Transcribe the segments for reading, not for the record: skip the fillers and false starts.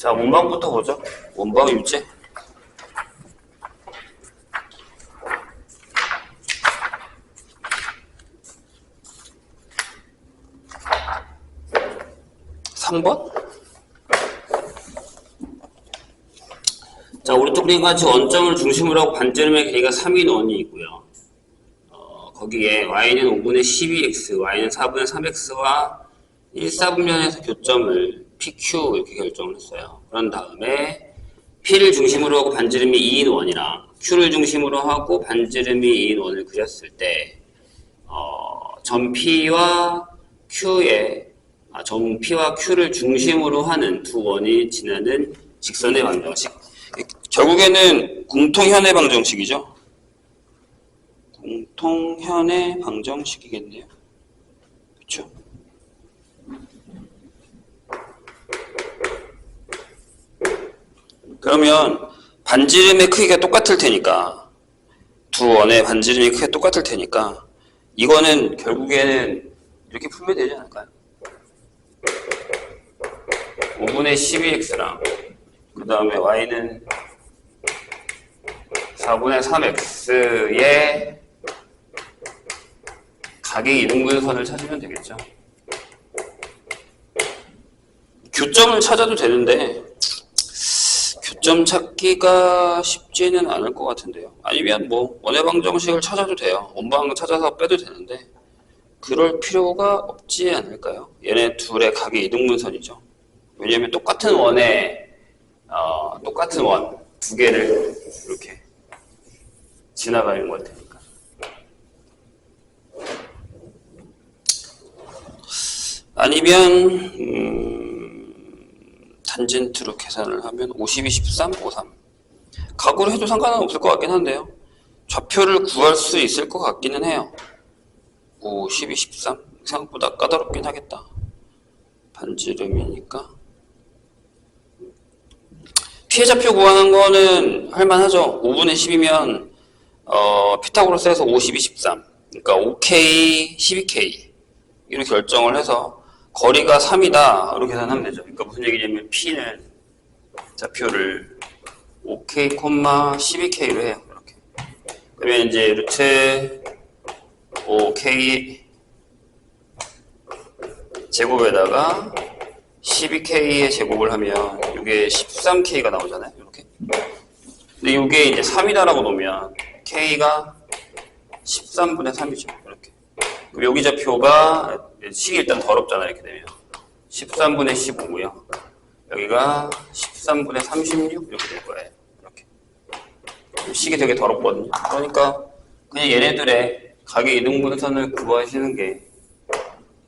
자, 원방부터 보죠. 원방 유제. (3번) 자, 오른쪽 그림 같이 원점을 중심으로 하고 반지름의 길이가 3인 원이 있고요. 거기에 y는 5분의 12x, y는 4분의 3x와 1,4분면에서 교점을 pq 이렇게 결정을 했어요. 그런 다음에 p를 중심으로 하고 반지름이 2인 원이랑 q를 중심으로 하고 반지름이 2인 원을 그렸을 때 점 p와 q를 중심으로 하는 두 원이 지나는 직선의 방정식. 결국에는 공통현의 방정식이죠. 공통현의 방정식이겠네요. 그렇죠? 그러면 반지름의 크기가 똑같을 테니까, 두 원의 반지름의 크기가 똑같을 테니까 이거는 결국에는 이렇게 풀면 되지 않을까요? 5분의 12x랑 그 다음에 y는 4분의 3x의 각의 이등분선을 찾으면 되겠죠. 교점을 찾아도 되는데 교점 찾기가 쉽지는 않을 것 같은데요. 아니면 뭐 원의 방정식을 찾아도 돼요. 원방 찾아서 빼도 되는데 그럴 필요가 없지 않을까요? 얘네 둘의 각의 이등분선이죠. 왜냐면 똑같은 원에 똑같은 원 두 개를 이렇게 지나가는 걸 테니까. 아니면 탄젠트로 계산을 하면 52, 13, 53. 각으로 해도 상관은 없을 것 같긴 한데요. 좌표를 구할 수 있을 것 같기는 해요. 5, 12, 13. 생각보다 까다롭긴 하겠다. 반지름이니까. 피해좌표 구하는 거는 할만하죠. 5분의 10이면 피타고라스에서 52, 13. 그러니까 5K, 12K 이렇게 결정을 해서 거리가 3이다 이렇게 계산하면 되죠. 그러니까 무슨 얘기냐면 P는 좌표를 5K, 12K로 해요. 이렇게. 그러면 이제 루트 5K 제곱에다가 12K의 제곱을 하면 이게 13K가 나오잖아요. 이렇게. 근데 이게 이제 3이다라고 놓으면 K가 13분의 3이죠. 이렇게. 그리고 여기 좌표가 식이 일단 더럽잖아요. 이렇게 되면 13분의 15고요. 여기가 13분의 36 이렇게 될 거예요. 이렇게. 식이 되게 더럽거든요. 그러니까 그냥 얘네들의 각의 이등분선을 구하시는 게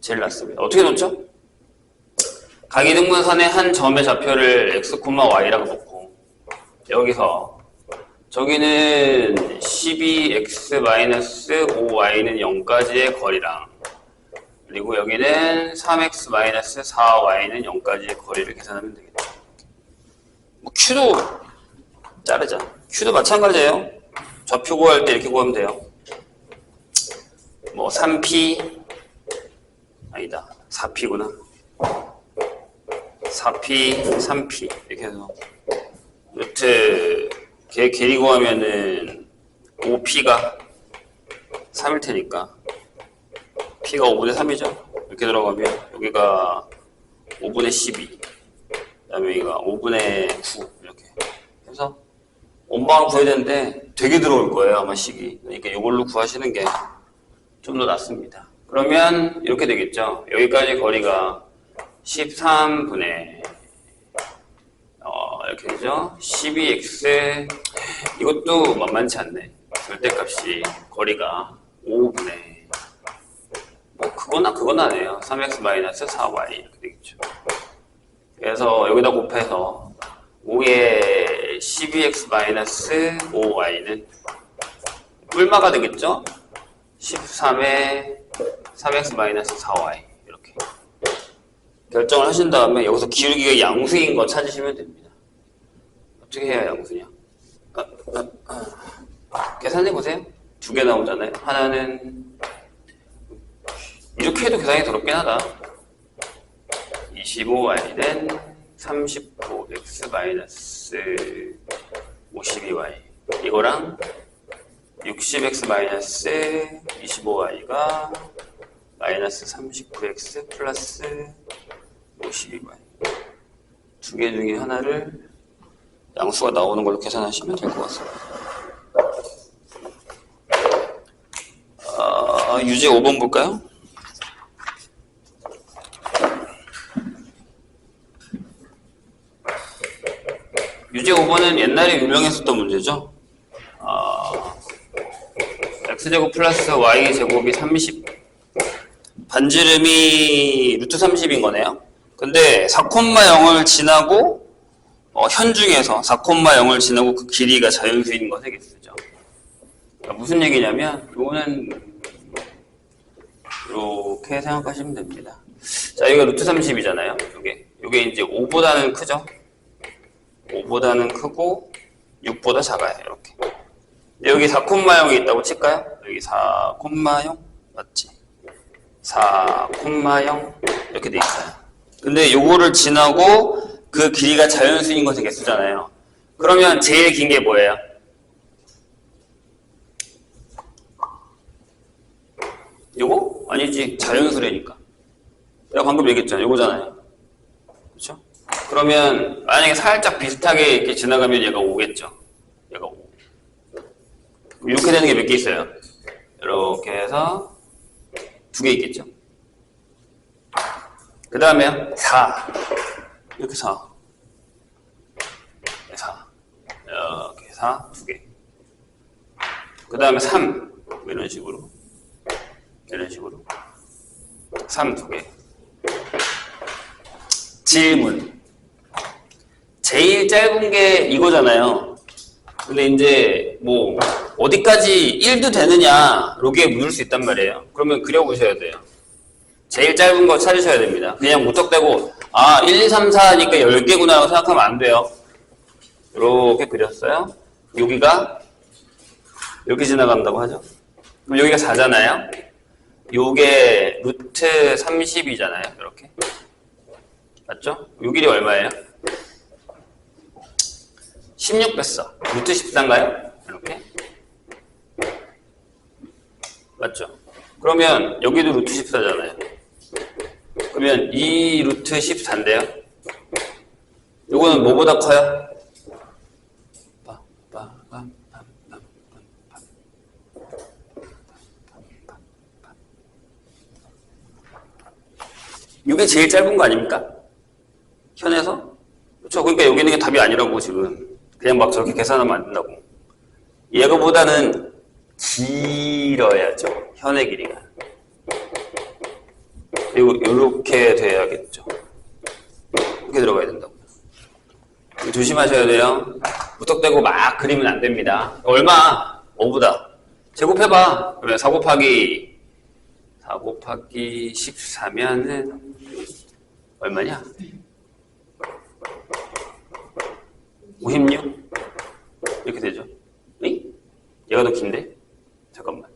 제일 낫습니다. 어떻게 놓죠? 각 이등분선의 한 점의 좌표를 x, y라고 놓고 여기서 저기는 12x-5y는 0까지의 거리랑 그리고 여기는 3x-4y는 0까지의 거리를 계산하면 되겠죠. 뭐 q도 자르자. q도 마찬가지예요. 좌표 구할 때 이렇게 구하면 돼요. 뭐 3p 아니다. 4p구나. 4p, 3p 이렇게 해서 루트 걔 길이 구하면은 5p가 3일 테니까 p가 5분의 3이죠. 이렇게 들어가면 여기가 5분의 12 그 다음에 여기가 5분의 9 이렇게 해서 원방을 구해야 되는데 되게 들어올 거예요. 아마 식이. 그러니까 이걸로 구하시는 게 좀 더 낫습니다. 그러면 이렇게 되겠죠. 여기까지 거리가 13분의 이렇게 되죠. 12x 이것도 만만치 않네. 절대값이 거리가 5분의 뭐 그건 아니에요. 3x-4y 이렇게 되겠죠. 그래서 여기다 곱해서 5의 12x-5y는 뿔마가 되겠죠. 13의 3x-4y 이렇게 결정을 하신 다음에 여기서 기울기가 양수인 거 찾으시면 됩니다. 어떻게 해야 양수냐? 계산해 보세요. 두 개 나오잖아요. 하나는 이렇게 해도 계산이 더럽긴 하다. 25y는 39x 마이너스 52y 이거랑 60x 마이너스 25y가 마이너스 39x 플러스 52y 두 개 중에 하나를 양수가 나오는 걸로 계산하시면 될 것 같습니다. 유제 5번 볼까요? 유제 5번은 옛날에 유명했었던 문제죠. x제곱 플러스 y제곱이 30 반지름이 루트 30인 거네요. 근데 4,0을 지나고 현중에서 4,0을 지나고 그 길이가 자연수인 거 되게 쓰죠. 그러니까 무슨 얘기냐면 이거는 이렇게 생각하시면 됩니다. 자, 이거 루트 30이잖아요. 요게 이제 5보다는 크죠. 5보다는 크고 6보다 작아요. 이렇게. 여기 4,0이 있다고 칠까요? 여기 4,0 맞지? 4,0 이렇게 돼 있어요. 근데 요거를 지나고 그 길이가 자연수인 것의 개수잖아요. 그러면 제일 긴 게 뭐예요? 요거? 아니지. 자연수래니까. 내가 방금 얘기했잖아요. 요거잖아요. 그렇죠? 그러면 만약에 살짝 비슷하게 이렇게 지나가면 얘가 5겠죠. 얘가 5. 이렇게 되는 게 몇 개 있어요? 이렇게 해서 2개 있겠죠. 그 다음에요. 4. 이렇게 4. 4. 이렇게 4, 2개. 그 다음에 3. 이런 식으로. 이런 식으로. 3, 2개. 질문. 제일 짧은 게 이거잖아요. 근데 이제 뭐 어디까지 1도 되느냐 로기에 묻을 수 있단 말이에요. 그러면 그려보셔야 돼요. 제일 짧은 거 찾으셔야 됩니다. 그냥 무턱대고 1, 2, 3, 4니까 10개구나 라고 생각하면 안 돼요. 이렇게 그렸어요. 여기가 이렇게 지나간다고 하죠. 그럼 여기가 4잖아요. 요게 루트 30이잖아요. 이렇게. 맞죠? 요 길이 얼마예요? 16 뺐어. 루트 14인가요? 이렇게. 맞죠? 그러면 여기도 루트 14잖아요. 그러면 이 루트 14인데요. 요거는 뭐보다 커요? 이게 제일 짧은 거 아닙니까? 현에서? 그렇죠. 그러니까 여기 있는 게 답이 아니라고 지금. 그냥 막 저렇게 계산하면 안 된다고. 얘가보다는 길어야죠. 현의 길이가. 그리고 이렇게 돼야겠죠. 이렇게 들어가야 된다고요. 조심하셔야 돼요. 무턱대고 막 그리면 안 됩니다. 얼마? 5보다. 제곱해봐. 그러면 4 곱하기 14면은 얼마냐? 56? 이렇게 되죠. 응? 얘가 더 긴데? 잠깐만.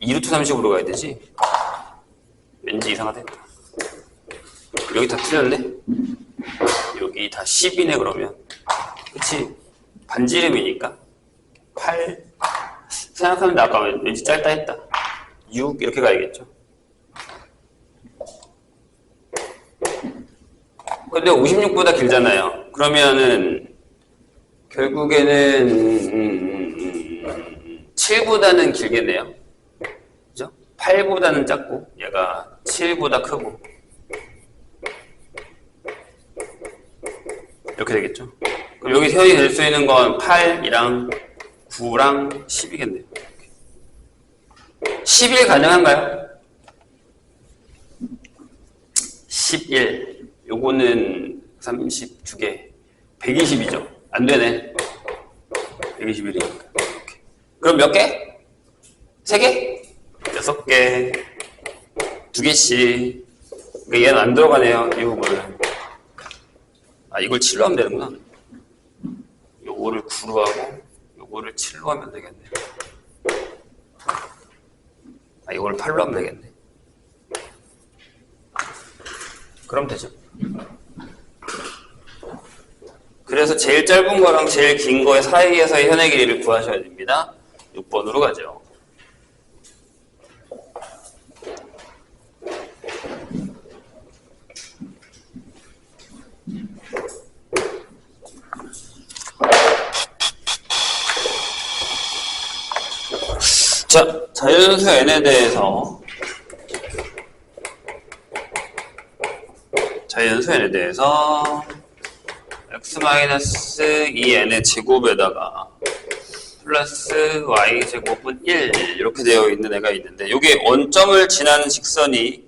2루트 30으로 가야 되지? 왠지 이상하다. 여기 다 틀렸네? 여기 다 10이네, 그러면. 그치? 반지름이니까. 8. 생각하면 아까 왠지 짧다 했다. 6, 이렇게 가야겠죠. 근데 56보다 길잖아요. 그러면은, 결국에는 7보다는 길겠네요. 그죠? 8보다는 작고 얘가 7보다 크고 이렇게 되겠죠. 그럼 여기 현이 될 수 있는 건 8이랑 9랑 10이겠네요. 11 가능한가요? 11. 요거는 32개. 120이죠. 안 되네. 121이니까. 그럼 몇 개? 3개? 6개. 2개씩. 그러니까 얘는 안 들어가네요. 이 부분은. 이걸 7로 하면 되는구나. 요거를 9로 하고, 요거를 7로 하면 되겠네. 이걸 8로 하면 되겠네. 그럼 되죠. 그래서 제일 짧은 거랑 제일 긴 거의 사이에서의 현의 길이를 구하셔야 됩니다. 6번으로 가죠. 자, 자연수 n에 대해서 x-2n의 제곱에다가 플러스 y제곱은 1 이렇게 되어 있는 애가 있는데, 이게 원점을 지나는 직선이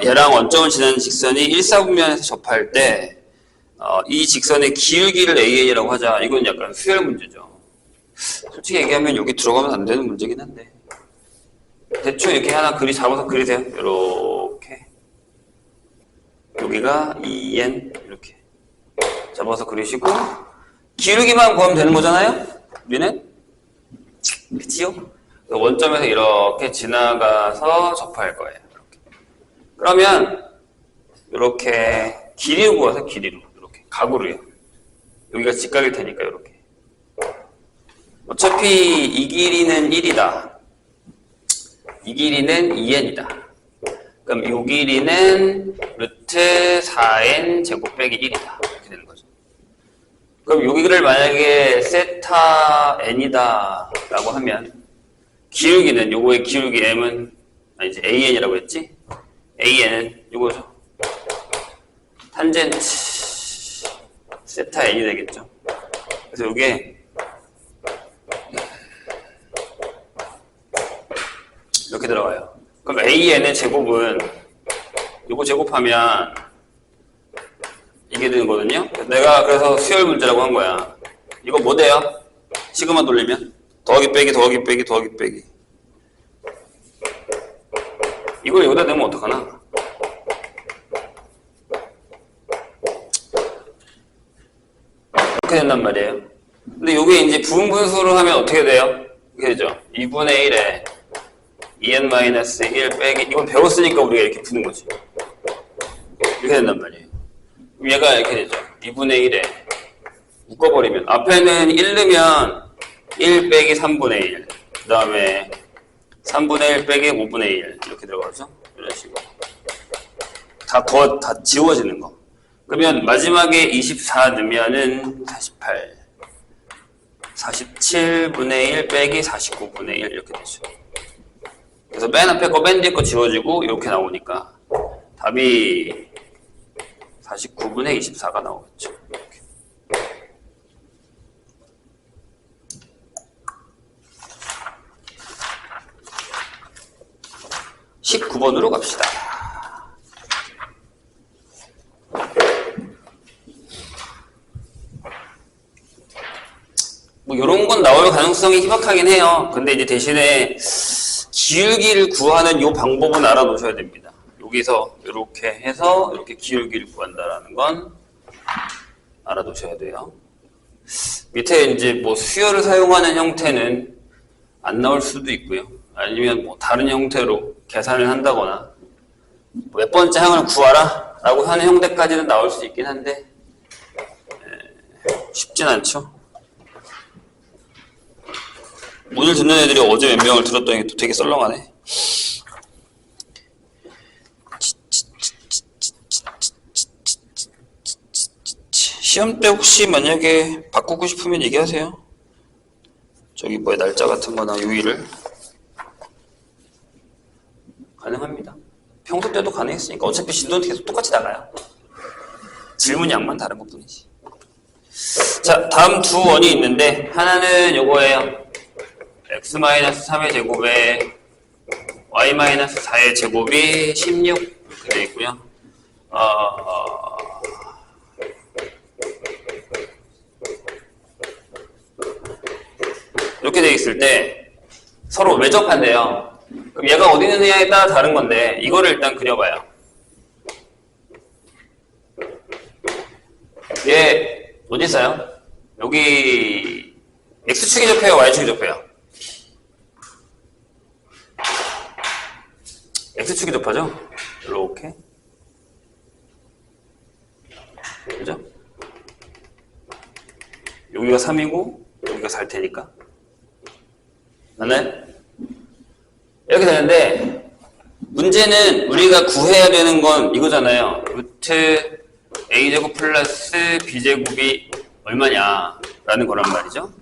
얘랑 원점을 지나는 직선이 1사분면에서 접할 때 이 직선의 기울기를 AN이라고 하자. 이건 약간 수열 문제죠. 솔직히 얘기하면 여기 들어가면 안 되는 문제긴 한데, 대충 이렇게 하나 잡아서 그리세요. 이렇게 여기가 2n 이렇게 잡아서 그리시고 기울기만 구하면 되는 거잖아요. 우리는 그치요? 원점에서 이렇게 지나가서 접할 거예요. 이렇게. 그러면 이렇게 길이로 구해서 길이로 이렇게 각으로요. 여기가 직각일 테니까 이렇게. 어차피 이 길이는 1이다. 이 길이는 2n이다. 그럼 이 길이는 루트 4n 제곱 빼기 1이다. 이렇게 되는 거죠. 그럼 여기를 만약에 세타 n이다 라고 하면 기울기는, 요거의 기울기 m은 아니지 an이라고 했지? an은 요거죠. 탄젠트 세타 n이 되겠죠. 그래서 요게 이렇게 들어가요. 그럼 an의 제곱은 요거 제곱하면 이게 되는 거거든요. 내가 그래서 수열 문제라고 한 거야. 이거 뭐 돼요? 시그마 돌리면 더하기 빼기 더하기 빼기 더하기 빼기. 이걸 여기다 넣으면 어떡하나? 이렇게 된단 말이에요. 근데 이게 이제 부분분수로 하면 어떻게 돼요? 이렇게 되죠. 2분의 1에 2n-1 빼기, 이건 배웠으니까 우리가 이렇게 푸는 거지. 이렇게 된단 말이에요. 얘가 이렇게 되죠. 2분의 1에 묶어버리면 앞에는 1 넣으면 1 빼기 3분의 1, 그 다음에 3분의 1 빼기 5분의 1 이렇게 들어가죠. 이런 식으로 다 지워지는 거. 그러면 마지막에 24 넣으면은 48, 47분의 1 빼기 49분의 1 이렇게 되죠. 그래서 맨 앞에 거 맨 뒤에 거 지워지고 이렇게 나오니까 답이 49분의 24가 나오겠죠. 이렇게. 19번으로 갑시다. 뭐 이런 건 나올 가능성이 희박하긴 해요. 근데 이제 대신에 기울기를 구하는 이 방법은 알아놓으셔야 됩니다. 여기서 이렇게 해서 이렇게 기울기를 구한다라는 건 알아두셔야 돼요. 밑에 이제 뭐 수열을 사용하는 형태는 안 나올 수도 있고요. 아니면 뭐 다른 형태로 계산을 한다거나 몇 번째 항을 구하라 라고 하는 형태까지는 나올 수 있긴 한데 쉽진 않죠. 오늘 듣는 애들이 어제 몇 명을 들었더니 또 되게 썰렁하네. 시험 때 혹시 만약에 바꾸고 싶으면 얘기하세요. 저기 뭐야, 날짜 같은 거나 요일을. 가능합니다. 평소 때도 가능했으니까. 어차피 진도는 계속 똑같이 나가요. 질문 양만 다른 것 뿐이지. 자, 다음 두 원이 있는데 하나는 요거예요. x-3의 제곱에 y-4의 제곱이 16 이렇게 되어 있고요. 이렇게 되어 있을 때 서로 외접한대요. 그럼 얘가 어디 있느냐에 따라 다른 건데 이거를 일단 그려봐요. 얘 어디 있어요? 여기 x축이 접해요? y축이 접해요? x축이 접하죠? 이렇게. 그죠? 여기가 3이고 여기가 4일 테니까. 맞나요? 이렇게 되는데 문제는 우리가 구해야 되는 건 이거잖아요. 루트 a제곱 플러스 b제곱이 얼마냐 라는 거란 말이죠.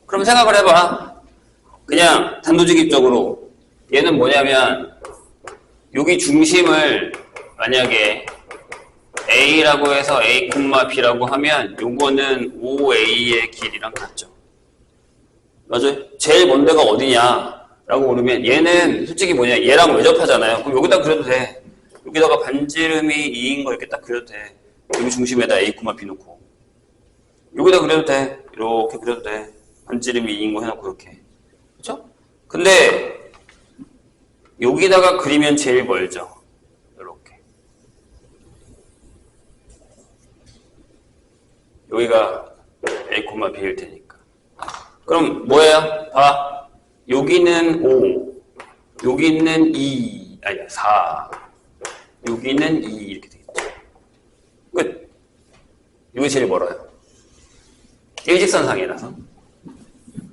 그럼 생각을 해봐. 그냥 단도직입적으로 얘는 뭐냐면 여기 중심을 만약에 a라고 해서 a, b라고 하면 요거는 5a의 길이랑 같죠. 맞아요? 제일 먼 데가 어디냐 라고 물으면 얘는 솔직히 뭐냐 얘랑 외접하잖아요. 그럼 여기다 그려도 돼. 여기다가 반지름이 2인 거 이렇게 딱 그려도 돼. 여기 중심에다 a, b 놓고 여기다 그려도 돼. 이렇게 그려도 돼. 반지름이 2인 거 해놓고 이렇게. 그쵸? 근데 여기다가 그리면 제일 멀죠. 이렇게. 여기가 a, b일 테니까. 그럼 뭐예요? 봐. 여기는 5, 여기는 2, 아니 4, 여기는 2 이렇게 되겠죠. 끝. 이게 제일 멀어요. 일직선상이라서.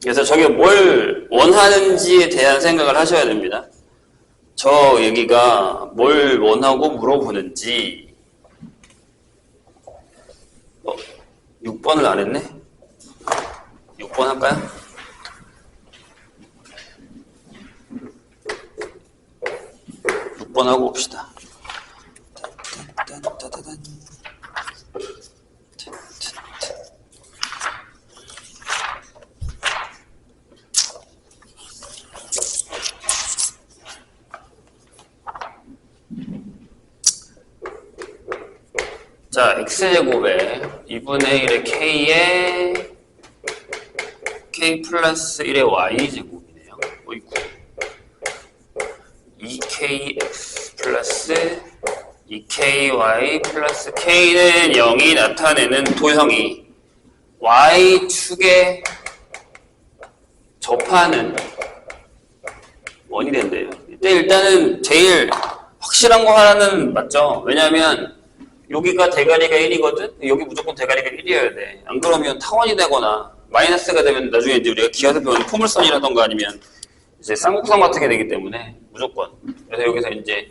그래서 저게 뭘 원하는지에 대한 생각을 하셔야 됩니다. 저 여기가 뭘 원하고 물어보는지. 6번을 안 했네? 6번 할까요? 6번 하고 봅시다. 자, x제곱에 2분의 1의 k에 k 플러스 1의 y제곱이네요. 어이구. 2kx 플러스 2ky 플러스 k는 0이 나타내는 도형이 y축에 접하는 원이 된대요. 이때 일단은 제일 확실한 거 하나는 맞죠? 왜냐하면 여기가 대가리가 1이거든? 여기 무조건 대가리가 1이어야 돼. 안 그러면 타원이 되거나 마이너스가 되면 나중에 이제 우리가 기하에서 배우는 포물선이라던가 아니면 이제 쌍곡선 같은 게 되기 때문에 무조건. 그래서 여기서 이제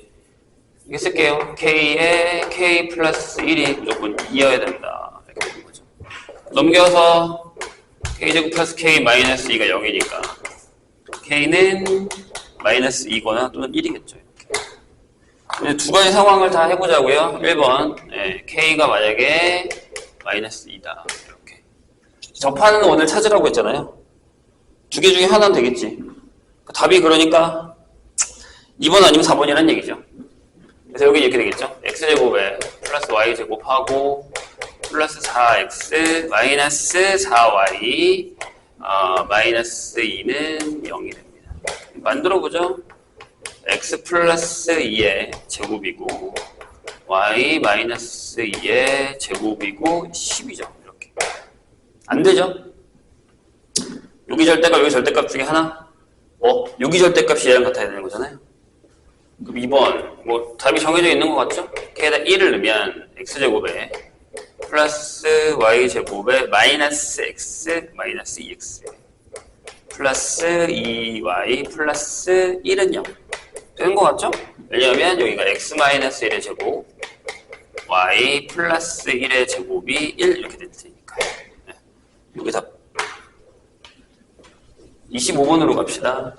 이게 쓸게요. k에 k 플러스 1이 무조건 2여야 된다. 이렇게 되는 거죠. 넘겨서 k제곱 플러스 k 마이너스 2가 0이니까 k는 마이너스 2거나 또는 1이겠죠. 두 가지 상황을 다 해보자고요. 1번 k가 만약에 마이너스 2다. 이렇게 접하는 원을 찾으라고 했잖아요. 두 개 중에 하나는 되겠지. 답이 그러니까 2번 아니면 4번이라는 얘기죠. 그래서 여기 이렇게 되겠죠. x제곱에 플러스 y제곱하고 플러스 4x 마이너스 4y 마이너스 2는 0이 됩니다. 만들어보죠. x 플러스 2의 제곱이고 y 마이너스 2의 제곱이고 10이죠. 이렇게. 안 되죠? 여기 절대값, 여기 절대값 중에 하나? 여기 절대값이 얘랑 같아야 되는 거잖아요. 그럼 2번, 뭐 답이 정해져 있는 것 같죠? k에다 1을 넣으면 x제곱에 플러스 y제곱에 마이너스 x 마이너스 2x 플러스 2y 플러스 1은 0 되는 것 같죠? 왜냐하면 여기가 x-1의 제곱 y 플러스 1의 제곱이 1 이렇게 될 테니까요. 네. 여기 답 25번으로 갑시다.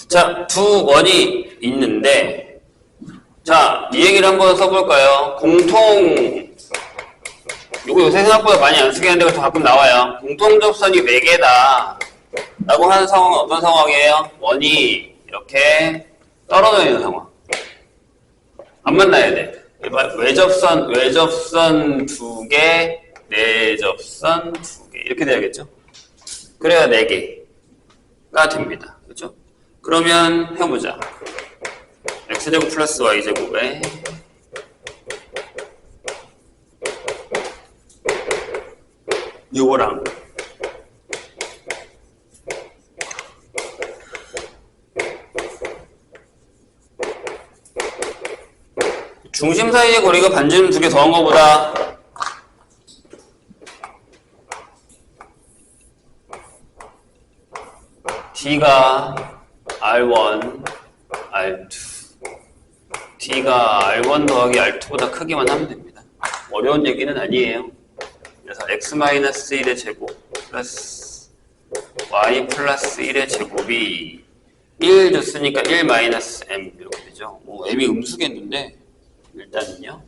자, 두 원이 있는데, 자, 이 얘기를 한번 써볼까요? 요거 요새 생각보다 많이 안 쓰게 하는데 가끔 나와요. 공통접선이 4개다 라고 하는 상황은 어떤 상황이에요? 원이 이렇게 떨어져 있는 상황. 안 만나야 돼. 외접선 2개, 내접선 2개 이렇게 돼야겠죠? 그래야 4개가 됩니다. 그렇죠? 그러면 해보자. x제곱 플러스 y제곱에 요거랑 중심 사이의 거리가 반지름 2개 더한 거보다 D가 R1, R2 D가 R1 더하기 R2보다 크기만 하면 됩니다. 어려운 얘기는 아니에요. 그래서 X-1의 제곱 플러스 Y 플러스 1의 제곱이 1 줬으니까 1 마이너스 M 이렇게 되죠. 뭐 M이 음수겠는데 일단은요.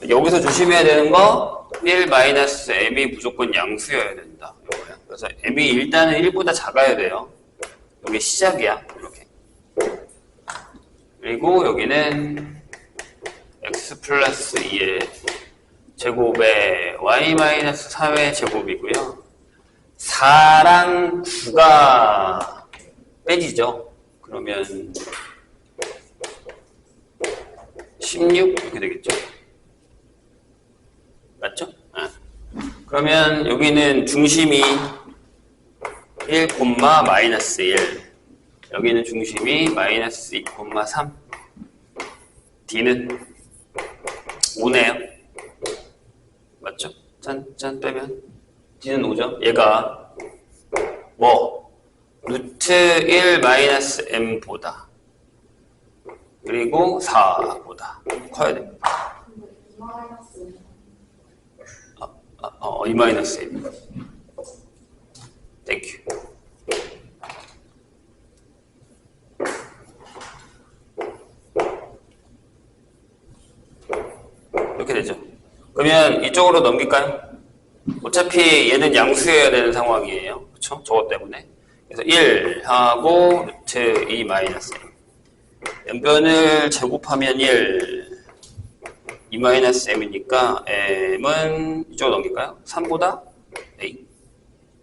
여기서 조심해야 되는 거 1 마이너스 M이 무조건 양수여야 된다. 이거예요. 그래서 M이 일단은 1보다 작아야 돼요. 여기 시작이야. 이렇게. 그리고 여기는 X 플러스 2의 제곱에 Y 마이너스 3의 제곱이고요. 4랑 9가 빼지죠. 그러면 16 이렇게 되겠죠. 맞죠? 아. 그러면 여기는 중심이 1, 마이너스 1 여기는 중심이 마이너스 2, 3 D는 5네요. 맞죠? 짠 빼면 D는 5죠. 얘가 뭐 루트 1 마이너스 M보다 그리고 4보다 커야 됩니다. 2 마이너스 M. 땡큐. 이렇게 되죠. 그러면 이쪽으로 넘길까요? 어차피 얘는 양수여야 되는 상황이에요. 그렇죠? 저것 때문에. 그래서 1하고 루트 2 마이너스 M. 연변을 제곱하면 2 마이너스 M이니까 M은 이쪽으로 넘길까요? 3보다 A.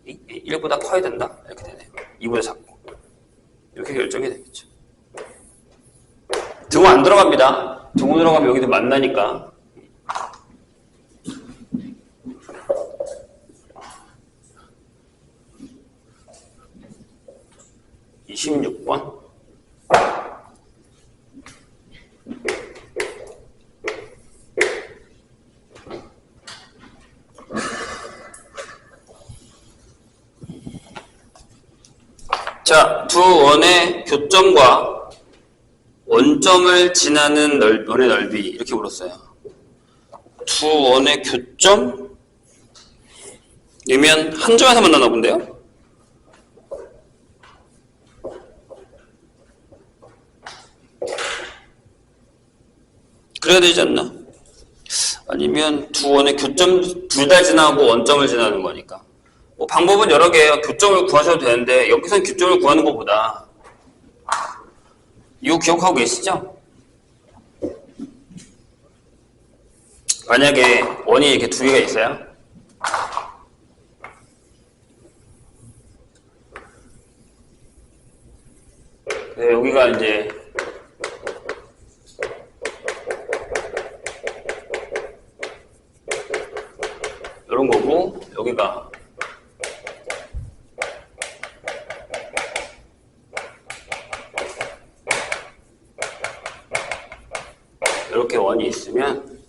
1보다 커야 된다. 이렇게 되네요. 2보다 작고. 이렇게 결정이 되겠죠. 등호 안 들어갑니다. 등호 들어가면 여기도 만나니까. 이 26번. 자, 두 원의 교점과 원점을 지나는 원의 넓이 이렇게 물었어요. 두 원의 교점? 이면 한 점에서 만나나 본데요? 그래야 되지 않나? 아니면 두 원의 교점 둘 다 지나고 원점을 지나는 거니까. 뭐 방법은 여러 개예요. 교점을 구하셔도 되는데 여기서는 교점을 구하는 것보다 이거 기억하고 계시죠? 만약에 원이 이렇게 두 개가 있어요. 그래서 여기가 이제 이런 거고 여기가 이렇게 원이 있으면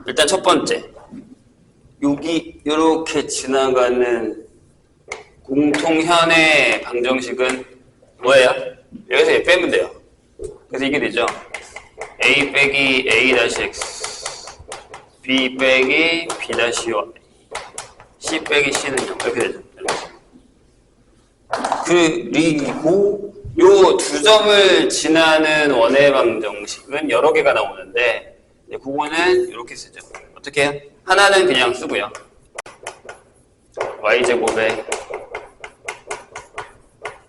일단 첫 번째 여기 이렇게 지나가는 공통현의 방정식은 뭐예요? 여기서 얘 빼면 돼요. 그래서 이게 되죠. a 빼기 a-x b 빼기 b-y c 빼기 c는 0 이렇게 되죠. 그리고 요 두 점을 지나는 원의 방정식은 여러 개가 나오는데 그거는 이렇게 쓰죠. 어떻게 해요? 하나는 그냥 쓰고요. y제곱에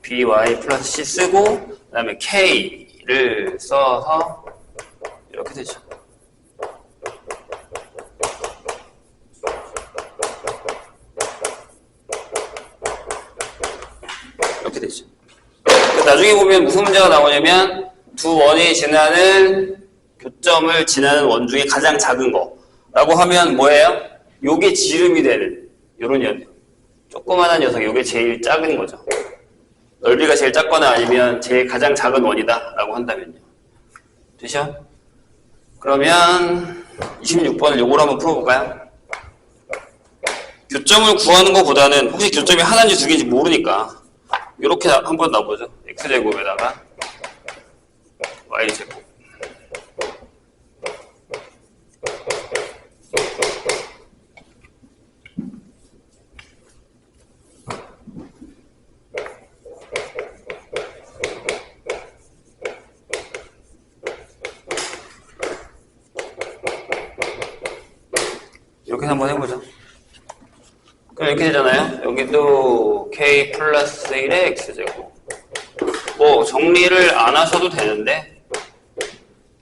by 플러스 c 쓰고 그 다음에 k를 써서 이렇게 되죠. 이렇게 되죠. 나중에 보면 무슨 문제가 나오냐면 두 원이 지나는 교점을 지나는 원 중에 가장 작은 거라고 하면 뭐예요? 요게 지름이 되는 요런 연 조그만한 녀석, 이게 제일 작은 거죠. 넓이가 제일 작거나 아니면 제일 가장 작은 원이다 라고 한다면요. 되죠? 그러면 26번을 요걸 한번 풀어볼까요? 교점을 구하는 것보다는 혹시 교점이 하나인지 두 개인지 모르니까 이렇게 한번 넣어보죠. x제곱에다가 y제곱. 이렇게 한번 해보죠. 그럼 이렇게 되잖아요. 여기도 k 플러스 1의 x제곱. 뭐 정리를 안 하셔도 되는데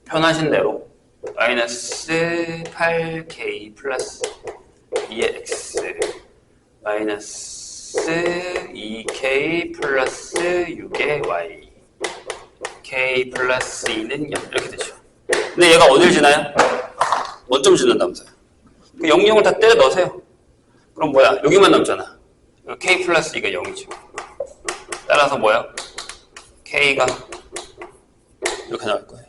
편하신 대로 마이너스 8k 플러스 2의 x 마이너스 2k 플러스 6의 y k 플러스 2는 0 이렇게 되죠. 근데 얘가 어딜 지나요? 원점 지난다면서요. 그 0, 0을 다 때려 넣으세요. 그럼 뭐야? 여기만 남잖아. k 플러스 2가 0이죠. 따라서 뭐야? k가 이렇게 나올 거예요.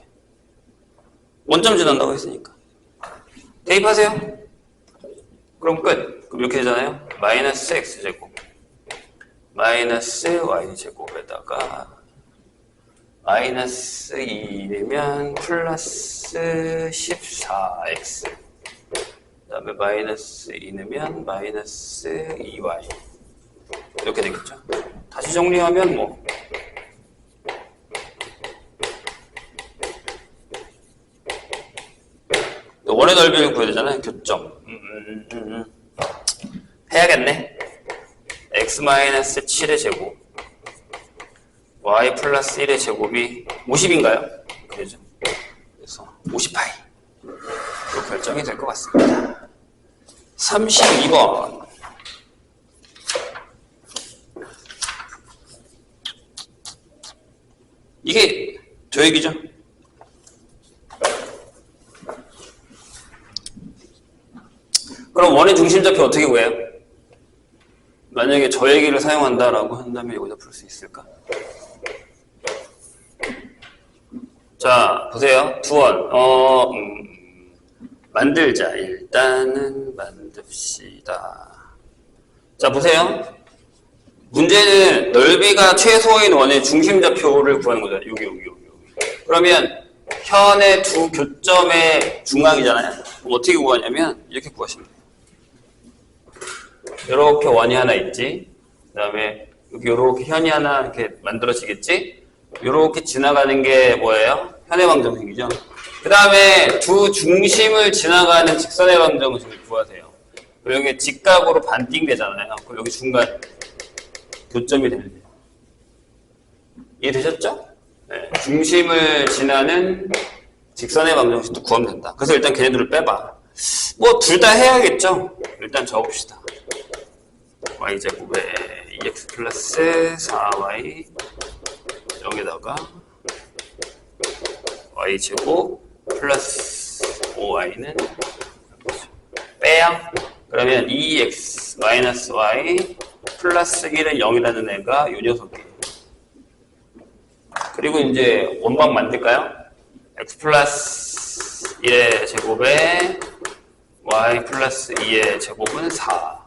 원점 지난다고 했으니까. 대입하세요. 그럼 끝. 그럼 이렇게 되잖아요. 마이너스 x제곱 마이너스 y제곱에다가 마이너스 2이면 플러스 14x 그 다음에 마이너스 2 넣으면 마이너스 2y 이렇게 되겠죠. 다시 정리하면 뭐 원의 넓이를 구해야 되잖아요. 교점 해야겠네. x-7의 제곱 y 플러스 1의 제곱이 50인가요? 그러죠. 그래서 50파이 로 결정이 될 것 같습니다. 32번. 이게 저 얘기죠. 그럼 원의 중심좌표 어떻게 구해요? 만약에 저 얘기를 사용한다라고 한다면 여기다 풀 수 있을까? 자, 보세요. 두원. 만들자. 일단은 만듭시다. 자, 보세요. 문제는 넓이가 최소인 원의 중심좌표를 구하는 거잖아요. 여기. 그러면 현의 두 교점의 중앙이잖아요. 그럼 어떻게 구하냐면 이렇게 구하시면 돼요. 이렇게 원이 하나 있지. 그 다음에 여기 이렇게 현이 하나 이렇게 만들어지겠지. 이렇게 지나가는 게 뭐예요? 현의 방정식이죠. 그 다음에 두 중심을 지나가는 직선의 방정식을 구하세요. 여기 직각으로 반띵 되잖아요. 그럼 여기 중간 교점이 되면 돼요. 이해되셨죠? 네. 중심을 지나는 직선의 방정식도 구하면 된다. 그래서 일단 걔네들을 빼봐. 뭐 둘 다 해야겠죠? 일단 적읍시다. y제곱에 2x 플러스 4y 여기다가 y제곱 플러스 5y는 빼요. 그러면 2x 마이너스 y 플러스 1은 0이라는 애가 이 녀석이에요. 그리고 이제 원방 만들까요? x 플러스 1의 제곱에 y 플러스 2의 제곱은 4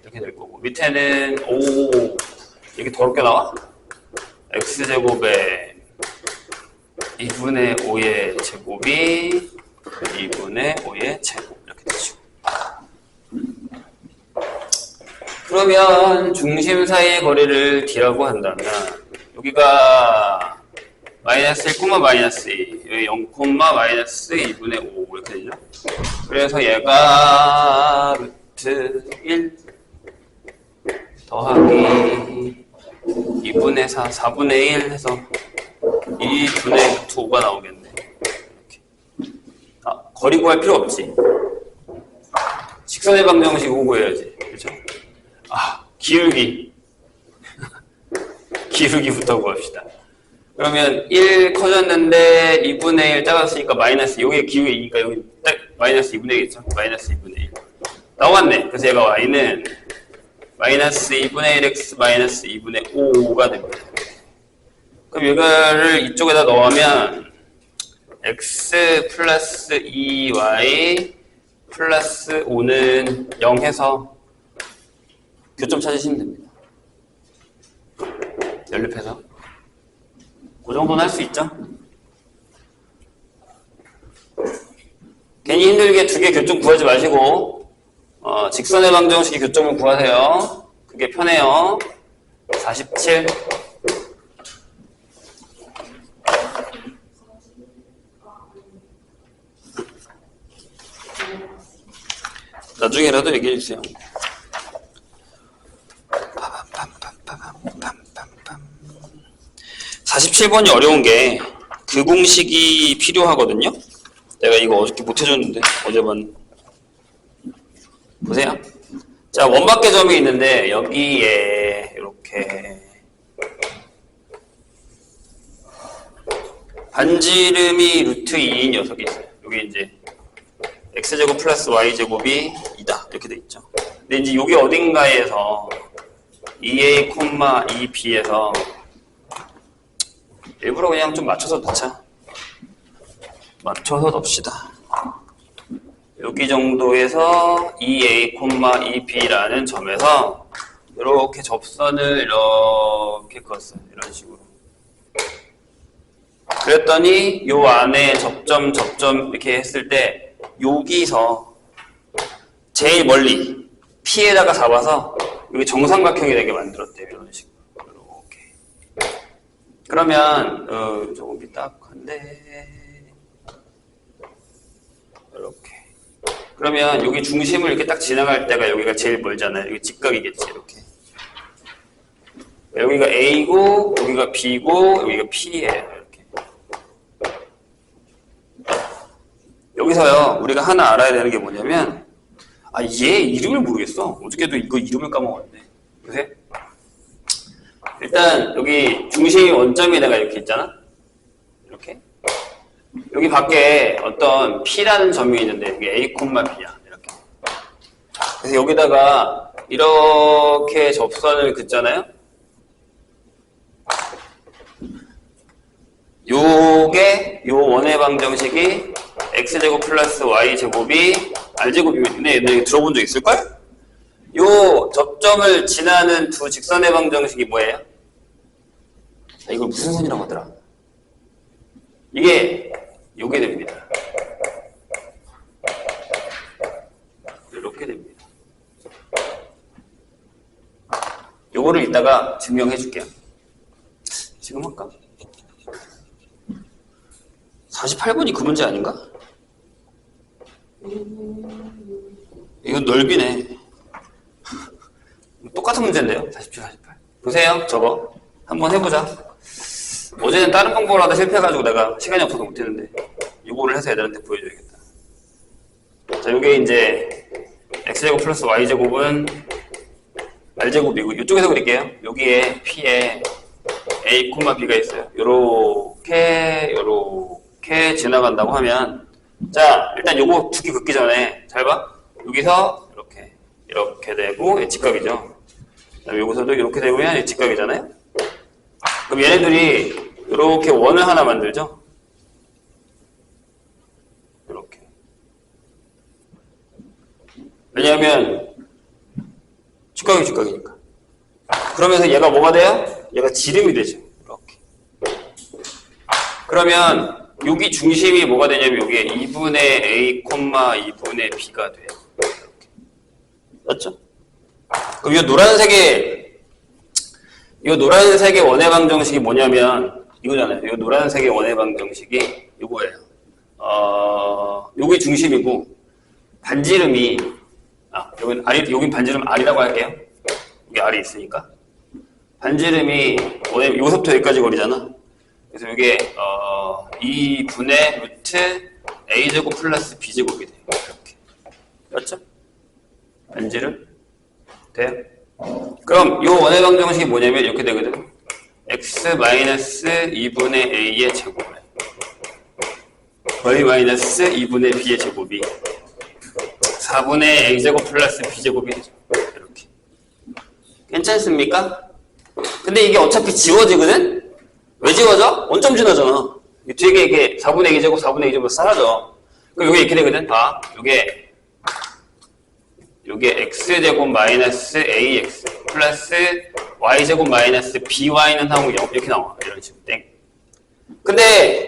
이렇게 될 거고 밑에는 5 이렇게 더럽게 나와? x제곱에 2분의 5의 제곱이 2분의 5의 제곱 이렇게 되죠. 그러면 중심 사이의 거리를 d라고 한다면 여기가 마이너스 1, 마이너스 2 여기 0, 마이너스 2분의 5 이렇게 되죠. 그래서 얘가 루트 1 더하기 2분의 4, 4분의 1 해서 2분의 루트 5가 나오겠네. 이렇게. 거리 구할 필요 없지. 직선의 방정식 5 구해야지. 그렇죠? 기울기. 기울기부터 구합시다. 그러면 1 커졌는데 2분의 1 작았으니까 마이너스 여기 기울기니까 여기 딱 마이너스 2분의 1이겠죠? 마이너스 2분의 1 나왔네. 그래서 얘가 y는 마이너스 2분의 1x 마이너스 2분의 5가 됩니다. 그럼 이거를 이쪽에다 넣으면 x 플러스 2y 플러스 5는 0 해서 교점 찾으시면 됩니다. 연립해서. 그 정도는 할 수 있죠? 괜히 힘들게 두 개 교점 구하지 마시고 직선의 방정식의 교점을 구하세요. 그게 편해요. 47. 나중에라도 얘기해 주세요. 47번이 어려운 게 그 공식이 필요하거든요. 내가 이거 어저께 못 해줬는데 어제만 보세요. 자, 원밖의 점이 있는데 여기에 이렇게 반지름이 루트 2인 녀석이 있어요. 여기 이제 x제곱 플러스 y제곱이 2다 이렇게 돼 있죠. 근데 이제 여기 어딘가에서 2a, 2b에서 일부러 그냥 좀 맞춰서 넣자. 맞춰서 넣읍시다. 여기 정도에서 2a, 2b라는 점에서 이렇게 접선을 이렇게 그었어요. 이런 식으로. 그랬더니 요 안에 접점 이렇게 했을 때 여기서 제일 멀리 P에다가 잡아서 여기 정삼각형이 되게 만들었대요. 이런 식으로. 이렇게. 그러면 조금 딱한데 이렇게. 그러면 여기 중심을 이렇게 딱 지나갈 때가 여기가 제일 멀잖아요. 여기 직각이겠지. 이렇게. 여기가 A고 여기가 B고 여기가 P예요. 이렇게. 여기서요. 우리가 하나 알아야 되는 게 뭐냐면 얘 이름을 모르겠어. 어저께도 이거 이름을 까먹었네. 보세요. 일단 여기 중심이 원점이 내가 이렇게 있잖아. 이렇게. 여기 밖에 어떤 P라는 점이 있는데 여기 A, B야. 이렇게. 그래서 여기다가 이렇게 접선을 긋잖아요. 요게 요 원의 방정식이 x제곱 플러스 y제곱이 r제곱이면 옛날에 들어본 적 있을걸? 요 접점을 지나는 두 직선의 방정식이 뭐예요? 이걸 무슨 선이라고 하더라? 이게 요게 됩니다. 이렇게 됩니다. 요거를 이따가 증명해 줄게요. 지금 할까? 48번이 그 문제 아닌가? 이건 넓이네. 똑같은 문제인데요. 47, 48. 보세요. 저거. 한번 해보자. 어제는 다른 방법을 하다 실패해가지고 내가 시간이 없어서 못했는데 이거를 해서 애들한테 보여줘야겠다. 자, 요게 이제 x제곱 플러스 y제곱은 r제곱이고 이쪽에서 그릴게요. 여기에 p에 a, b가 있어요. 요렇게 지나간다고 하면 자, 일단 요거 두 개 긋기 전에 잘 봐. 여기서 이렇게 되고 직각이죠. 그다음에 여기서도 이렇게 되면 직각이잖아요. 그럼 얘네들이 이렇게 원을 하나 만들죠. 이렇게. 왜냐하면 직각이니까. 그러면서 얘가 뭐가 돼요? 얘가 지름이 되죠. 이렇게. 그러면 여기 중심이 뭐가 되냐면 여기에 2분의 a, 2분의 b가 돼요. 이렇게. 맞죠? 그럼 이 노란색의 원의 방정식이 뭐냐면 이거잖아요. 이 노란색의 원의 방정식이 이거예요. 여기 중심이고 반지름이 여긴 반지름 r이라고 할게요. 여기 r이 있으니까 반지름이 여기서부터 여기까지 거리잖아. 그래서 이게 2분의 루트 a제곱 플러스 b제곱이 돼요. 이렇게. 맞죠? 반지름 돼요? 그럼 이 원의 방정식이 뭐냐면 이렇게 되거든. x 마이너스 2분의 a의 제곱에 y 마이너스 2분의 b의 제곱이 4분의 a제곱 플러스 b제곱이 되죠. 이렇게. 괜찮습니까? 근데 이게 어차피 지워지거든? 왜 지워져? 원점 지나잖아. 뒤에 이게 4분의 2제곱, 4분의 2제곱 사라져. 그럼 이게 이렇게 되거든? 봐. 요게 x제곱 마이너스 ax 플러스 y제곱 마이너스 by는 하고 0 이렇게 나와. 이런 식으로 땡. 근데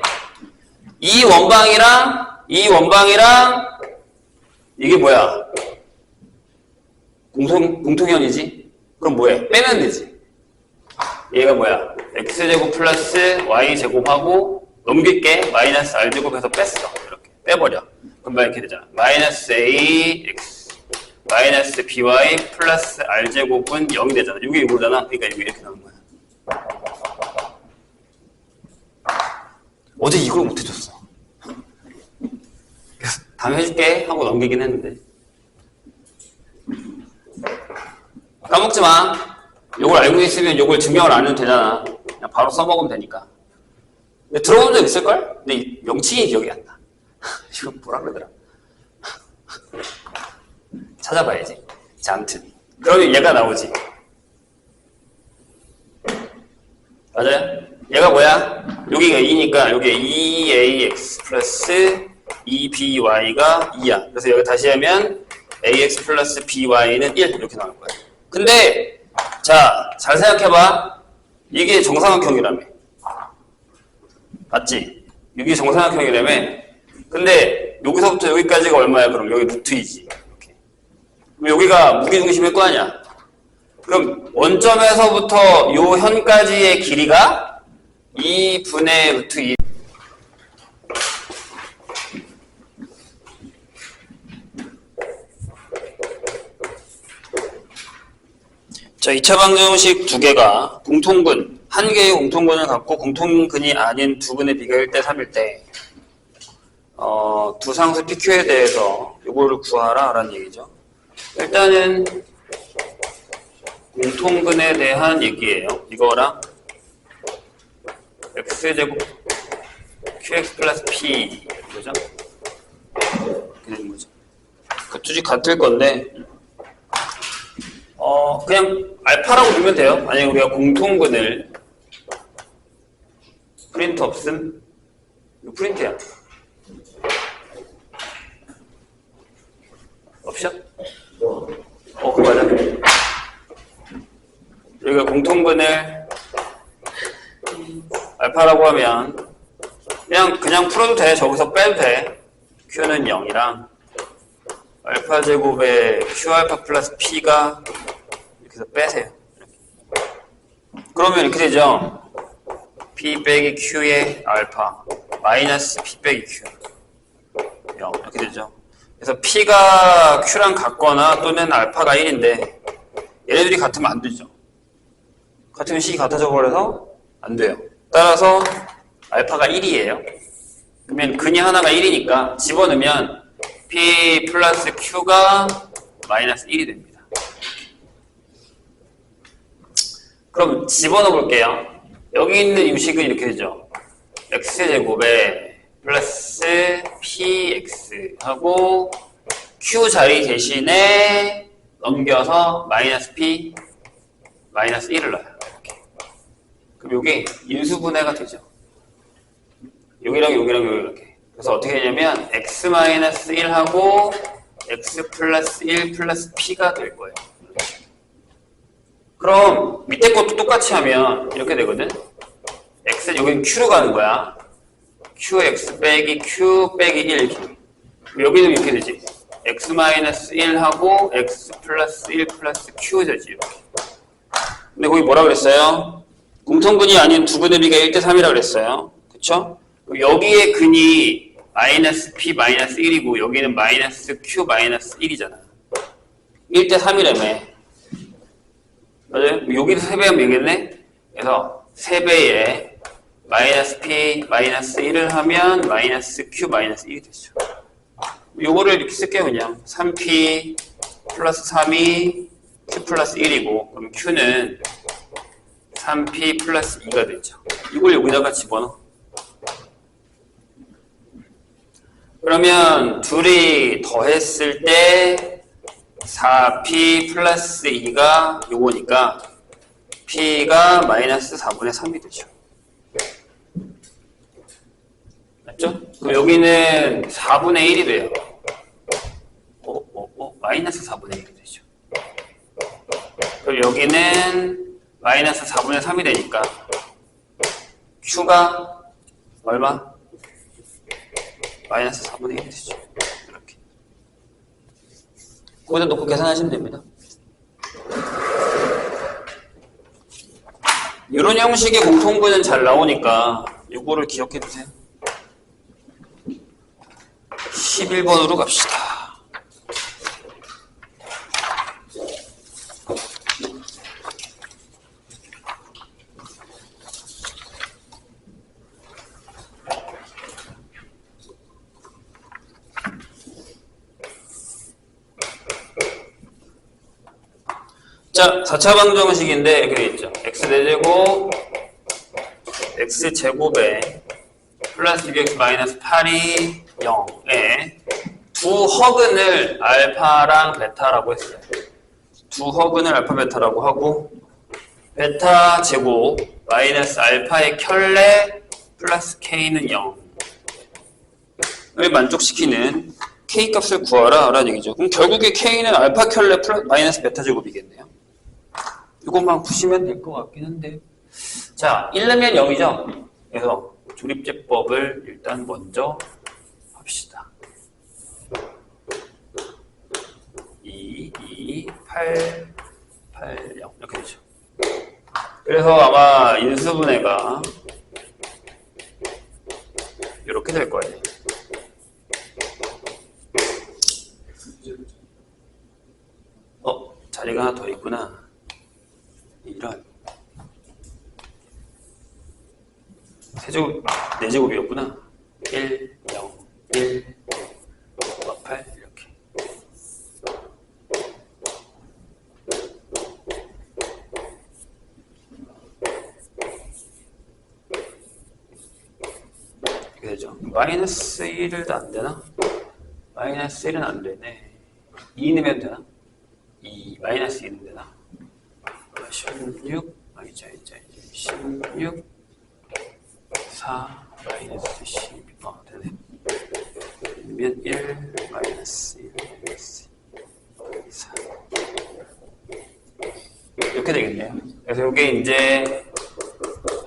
이 원방이랑 이게 뭐야? 공통현이지? 그럼 뭐해? 빼면 되지. 얘가 뭐야? x제곱 플러스 y제곱하고 넘길게 마이너스 r제곱해서 뺐어. 이렇게 빼버려. 그럼 이렇게 되잖아. 마이너스 ax 마이너스 by 플러스 r제곱은 0이 되잖아. 이게 이거잖아. 그러니까 이게 이렇게 나오는 거야. 어제 이걸 못 해줬어. 그래서 다음에 해줄게 하고 넘기긴 했는데. 까먹지 마. 요걸 알고 있으면 요걸 증명을 안 해도 되잖아. 그냥 바로 써먹으면 되니까. 근데 들어본 적 있을걸? 근데 이 명칭이 기억이 안 나. 이거 뭐라 그러더라? 찾아봐야지. 자, 아무튼. 그러면 얘가 나오지. 맞아요? 얘가 뭐야? 여기가 2니까 여기에 2ax 플러스 2by가 2야. 그래서 여기 다시 하면 ax 플러스 by는 1 이렇게 나올 거야. 근데 자, 잘 생각해봐. 이게 정삼각형이라며. 맞지? 이게 정삼각형이라며. 근데 여기서부터 여기까지가 얼마야? 그럼 여기 루트이지. 이렇게. 그럼 여기가 무게중심일 거 아니야? 그럼 원점에서부터 요 현까지의 길이가 2분의 루트 2. 자, 2차 방정식 두 개가 공통근, 한 개의 공통근을 갖고 공통근이 아닌 두 분의 비가 1대 3일 때 두 상수 PQ에 대해서 요거를 구하라 라는 얘기죠. 일단은 공통근에 대한 얘기예요. 이거랑 x제곱 qx 플러스 p 그죠? 이렇게 되는 거죠. 그 둘이 같을 건데 그냥 알파라고 보면 돼요. 만약에 우리가 공통근을 프린트 없음 이거 프린트야. 옵션? 그거 맞아. 여기가 공통근을 알파라고 하면 그냥 풀어도 돼. 저기서 빼도 돼. q는 0이랑 알파 제곱에 q알파 플러스 p가 이렇게 해서 빼세요. 그러면 이렇게 되죠. p 빼기 q의 알파 마이너스 p 빼기 q 0 이렇게 되죠. 그래서 p가 q랑 같거나 또는 알파가 1인데 얘네들이 같으면 안 되죠. 같으면 식이 같아져 버려서 안 돼요. 따라서 알파가 1이에요. 그러면 근이 하나가 1이니까 집어넣으면 p 플러스 q가 마이너스 1이 됩니다. 그럼 집어넣어 볼게요. 여기 있는 유식은 이렇게 되죠. x제곱에 플러스 px 하고 q 자리 대신에 넘겨서 마이너스 p 마이너스 1을 넣어요. 이렇게. 그럼 이게 인수분해가 되죠. 여기랑 여기랑 여기 이렇게. 그래서 어떻게 되냐면 x 마이너스 1하고 x 플러스 1 플러스 p가 될 거예요. 그럼 밑에 것도 똑같이 하면 이렇게 되거든. x 여기는 q로 가는 거야. qx 빼기 q 빼기 1 이렇게. 여기는 이렇게 되지. x 마이너스 1하고 x 플러스 1 플러스 q 되지. 이렇게. 근데 거기 뭐라 그랬어요? 공통근이 아닌 두 근의 비가 1대 3이라고 그랬어요. 그쵸? 여기에 근이 마이너스 p 마이너스 1이고 여기는 마이너스 q 마이너스 1이잖아. 1대 3이라며. 맞아요? 여기도 3배하면 되겠네? 그래서 3배에 마이너스 p 마이너스 1을 하면 마이너스 q 마이너스 1이 되죠. 요거를 이렇게 쓸게요. 그냥 3p 플러스 3이 q 플러스 1이고 그럼 q는 3p 플러스 2가 되죠. 이걸 여기다가 집어넣어. 그러면 둘이 더했을 때 4p 플러스 2가 요거니까 p가 마이너스 4분의 3이 되죠. 맞죠? 그럼 여기는 4분의 1이 돼요. 마이너스 4분의 1이 되죠. 그럼 여기는 마이너스 4분의 3이 되니까 q가 얼마? 마이너스 4분의 1이 되죠. 이렇게. 거기다 놓고 계산하시면 됩니다. 이런 형식의 공통분은 잘 나오니까 이거를 기억해 두세요. 11번으로 갑시다. 자, 4차 방정식인데 이렇게 돼 있죠. x4제곱 x제곱에 플러스 2x 마이너스 8이 0에 두 허근을 알파랑 베타라고 했어요. 두 허근을 알파 베타라고 하고 베타 제곱 마이너스 알파의 켤레 플러스 k는 0을 만족시키는 k 값을 구하라 라는 얘기죠. 그럼 결국에 k는 알파 켤레 플러스 마이너스 베타 제곱이겠네요. 이것만 푸시면 될 것 같긴 한데. 자, 1 넣으면 0이죠? 그래서 조립제법을 일단 먼저 합시다. 2, 8, 8, 0 이렇게 되죠. 그래서 아마 인수분해가 이렇게 될 거예요. 자리가 하나 더 있구나. 이런 세제곱, 4제곱이었구나. 1, 0, 1, 8 이렇게. 이렇게 되죠. 마이너스 1도 안 되나? 마이너스 1은 안 되네. 2 넣으면 되나? 2, 마이너스 2는 되나? 16, 16, 4, 마이너스 12, 되네. 그러면 1, 마이너스 1, 마이너스 4. 이렇게 되겠네요. 그래서 이게 이제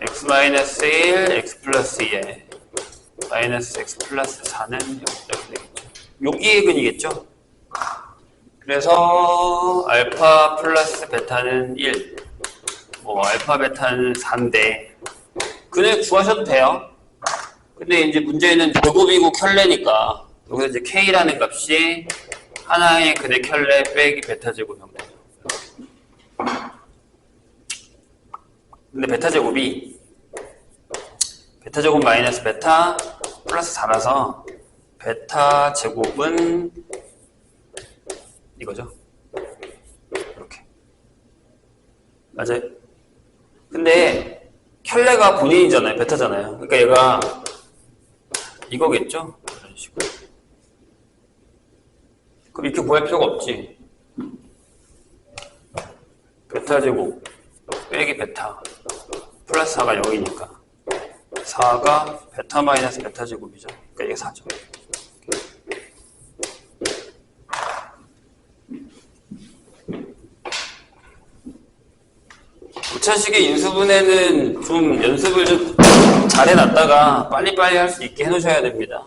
x 마이너스 1, x 플러스 2에 마이너스 x 플러스 4는 이렇게 되겠죠. 여기의 근이겠죠? 그래서 알파 플러스 베타는 1, 알파 베타는 4인데 근을 구하셔도 돼요. 근데 이제 문제는 제곱이고 켤레니까 여기서 이제 k라는 값이 하나의 근의 켤레 빼기 베타 제곱이면 되죠. 근데 베타 제곱 마이너스 베타 플러스 4라서 베타 제곱은 이거죠. 이렇게. 맞아요. 근데 켤레가 본인이잖아요. 베타잖아요. 그러니까 얘가 이거겠죠? 이런 식으로. 그럼 이렇게 구할 필요가 없지. 베타 제곱 빼기 베타 플러스 4가 0이니까 4가 베타 마이너스 베타 제곱이죠. 그러니까 이게 4죠. 부차식의 인수분해는 좀 연습을 좀 잘 해놨다가 빨리빨리 할 수 있게 해놓으셔야 됩니다.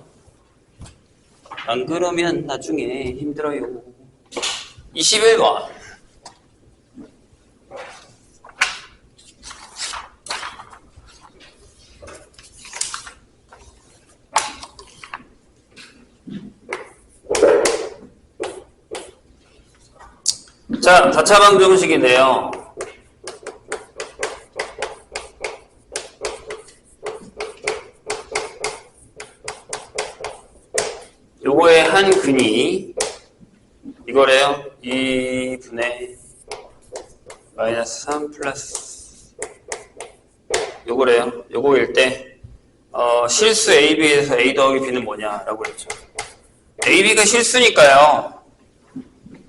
안 그러면 나중에 힘들어요. 21번. 자, 4차 방정식인데요. 요거의 한 근이 이거래요. 2분의 마이너스 3 플러스 요거래요. 요거일 때 실수 AB에서 A 더하기 B는 뭐냐라고 했죠. AB가 실수니까요.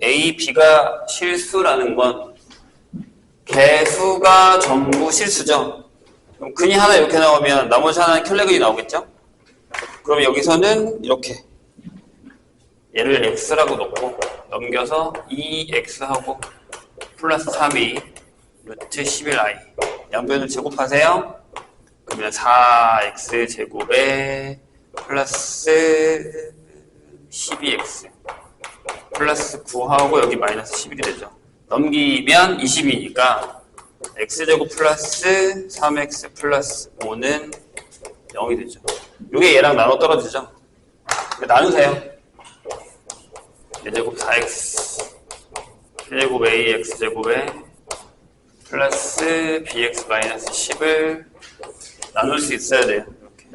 A, B가 실수라는 건 개수가 전부 실수죠. 그럼 근이 하나 이렇게 나오면 나머지 하나는 켤레근이 나오겠죠? 그럼 여기서는 이렇게 얘를 x라고 놓고 넘겨서 2x하고 플러스 3이 루트 11i 양변을 제곱하세요. 그러면 4x 제곱에 플러스 12x 플러스 9하고 여기 마이너스 11이 되죠. 넘기면 20이니까 x제곱 플러스 3x 플러스 5는 0이 되죠. 이게 얘랑 나눠 떨어지죠. 나누세요. 얘제곱 4x C제곱 AX제곱에 플러스 BX 마이너스 10을 나눌 수 있어야 돼요. 이렇게.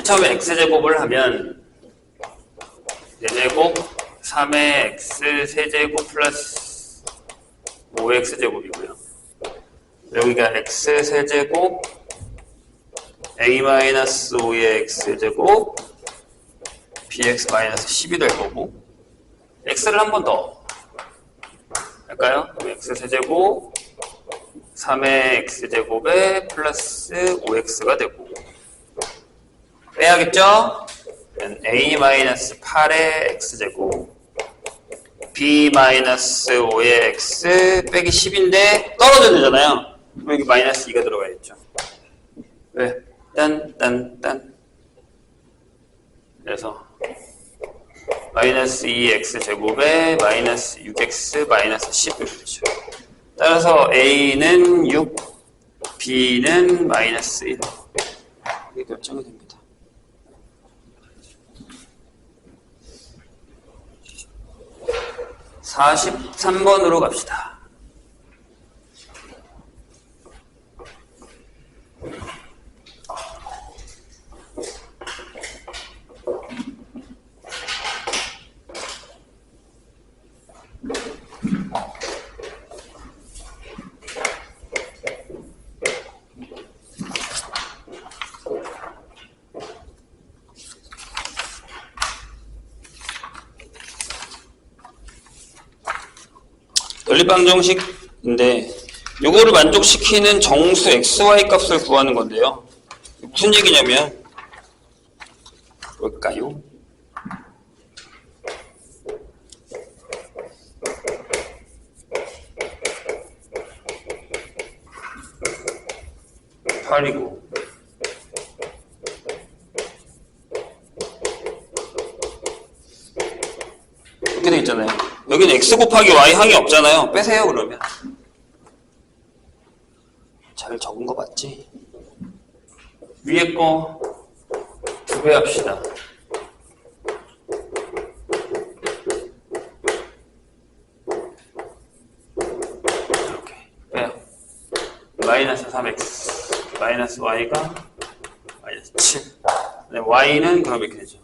처음에 X제곱을 하면 4제곱 3의 X 세제곱 플러스 5X제곱이고요. 여기가 X 세제곱 A-5의 X제곱 bx-10이 될 거고 x를 한 번 더 할까요? 그럼 x세제곱 3의 x제곱에 플러스 5x가 되고 빼야겠죠? a-8의 x제곱 b-5의 x 빼기 10인데 떨어져야 되잖아요. 그럼 여기 마이너스 2가 들어가야겠죠. 왜? 딴 그래서 마이너스 2x제곱에 마이너스 6x 마이너스 10이 되죠. 따라서 a는 6, b는 마이너스 1 이게 결정이 됩니다. (43번으로) 갑시다. 연립방정식인데 요거를 만족시키는 정수 xy 값을 구하는 건데요. 무슨 얘기냐면 뭘까요? (8이고) 이렇게 돼 있잖아요. 여기는 x 곱하기 y 항이 없잖아요. 빼세요. 그러면 잘 적은 거 맞지? 위에 거 2배 합시다. 이렇게 빼요. 마이너스 3x 마이너스 y가 마이너스 7. 네, y는 그럼 이렇게 되죠.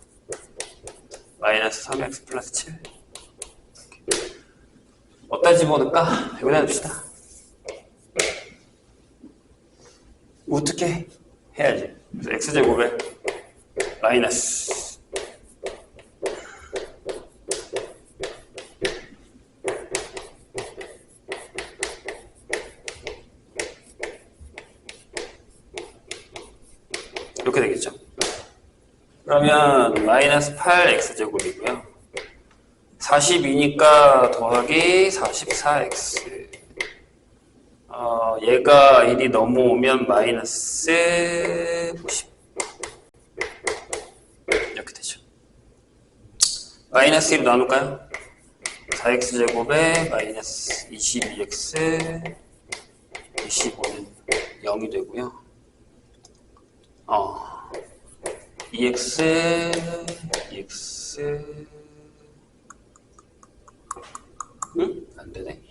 마이너스 3x 플러스 7. 어디다 집어넣을까? 여기다 냅시다. 어떻게 해야지? 그래서 x제곱에 마이너스 이렇게 되겠죠. 그러면 마이너스 8x제곱이고요. 42니까 더하기 44x. 얘가 1이 넘어오면 마이너스 50. 이렇게 되죠. 마이너스 1로 나눌까요? 4x제곱에 마이너스 22x 25는 0이 되고요. 2x 응? 안 되네.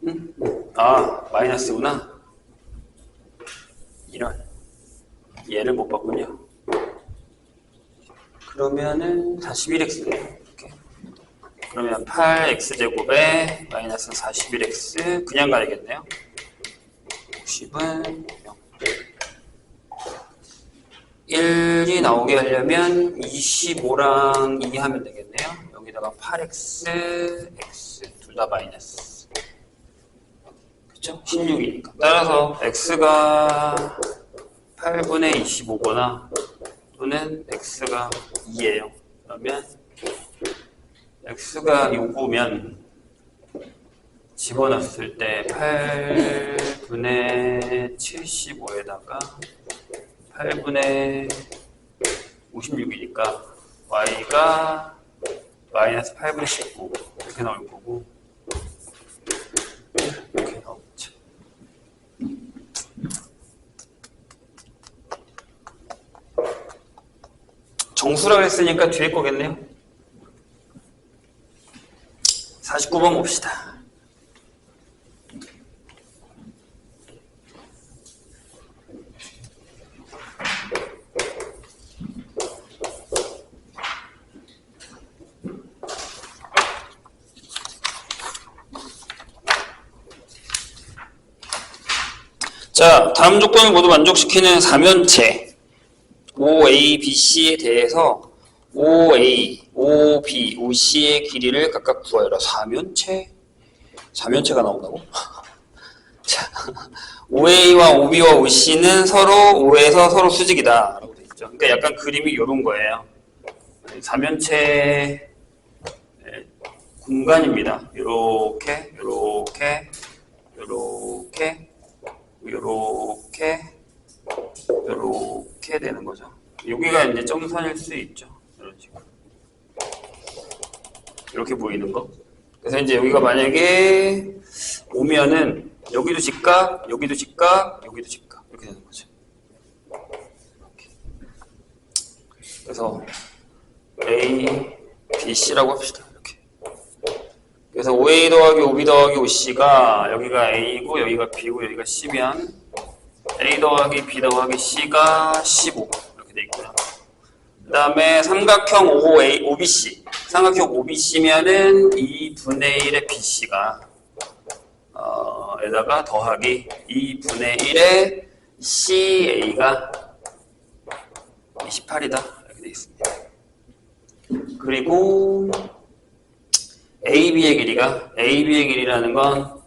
응? 마이너스구나. 이런. 얘를 못 봤군요. 그러면은 41x네요. 이렇게. 그러면 8x제곱에 마이너스 41x 그냥 가야겠네요. 60은 0. 1이 나오게 하려면 25랑 2 하면 되겠네요. 여기다가 8x, x 둘 다 마이너스. 그쵸? 16이니까. 따라서 x가 8분의 25거나 또는 x가 2예요. 그러면 x가 요거면 집어넣었을 때 8분의 75에다가 8분의 56이니까 y가 마이너스 8분의 19 이렇게 나올 거고 이렇게 나오겠죠. 정수라고 했으니까 뒤에 거겠네요. 49번 봅시다. 자, 다음 조건을 모두 만족시키는 4면체 OA, BC에 대해서 OA, OB, OC의 길이를 각각 구하여라. 4면체가 나온다고? 자, OA와 OB와 OC는 서로 O에서 서로 수직이다 라고 되어 있죠. 그러니까 약간 그림이 이런 거예요. 4면체 공간입니다. 요렇게 되는 거죠. 여기가 이제 점선일 수 있죠. 이런 식으로. 이렇게 보이는 거. 그래서 이제 여기가 만약에 오면은 여기도 직각, 여기도 직각, 여기도 직각. 이렇게 되는 거죠. 이렇게. 그래서 A, B, C라고 합시다. 이렇게. 그래서 OA 더하기 OB 더하기 OC가 여기가 A고 여기가 B고 여기가 C면 A 더하기 B 더하기 C가 15 이렇게 돼 있고요. 그 다음에 삼각형 OBC 삼각형 OBC면은 2분의 1의 BC가 에다가 더하기 2분의 1의 CA가 28이다 이렇게 돼 있습니다. 그리고 AB의 길이라는 건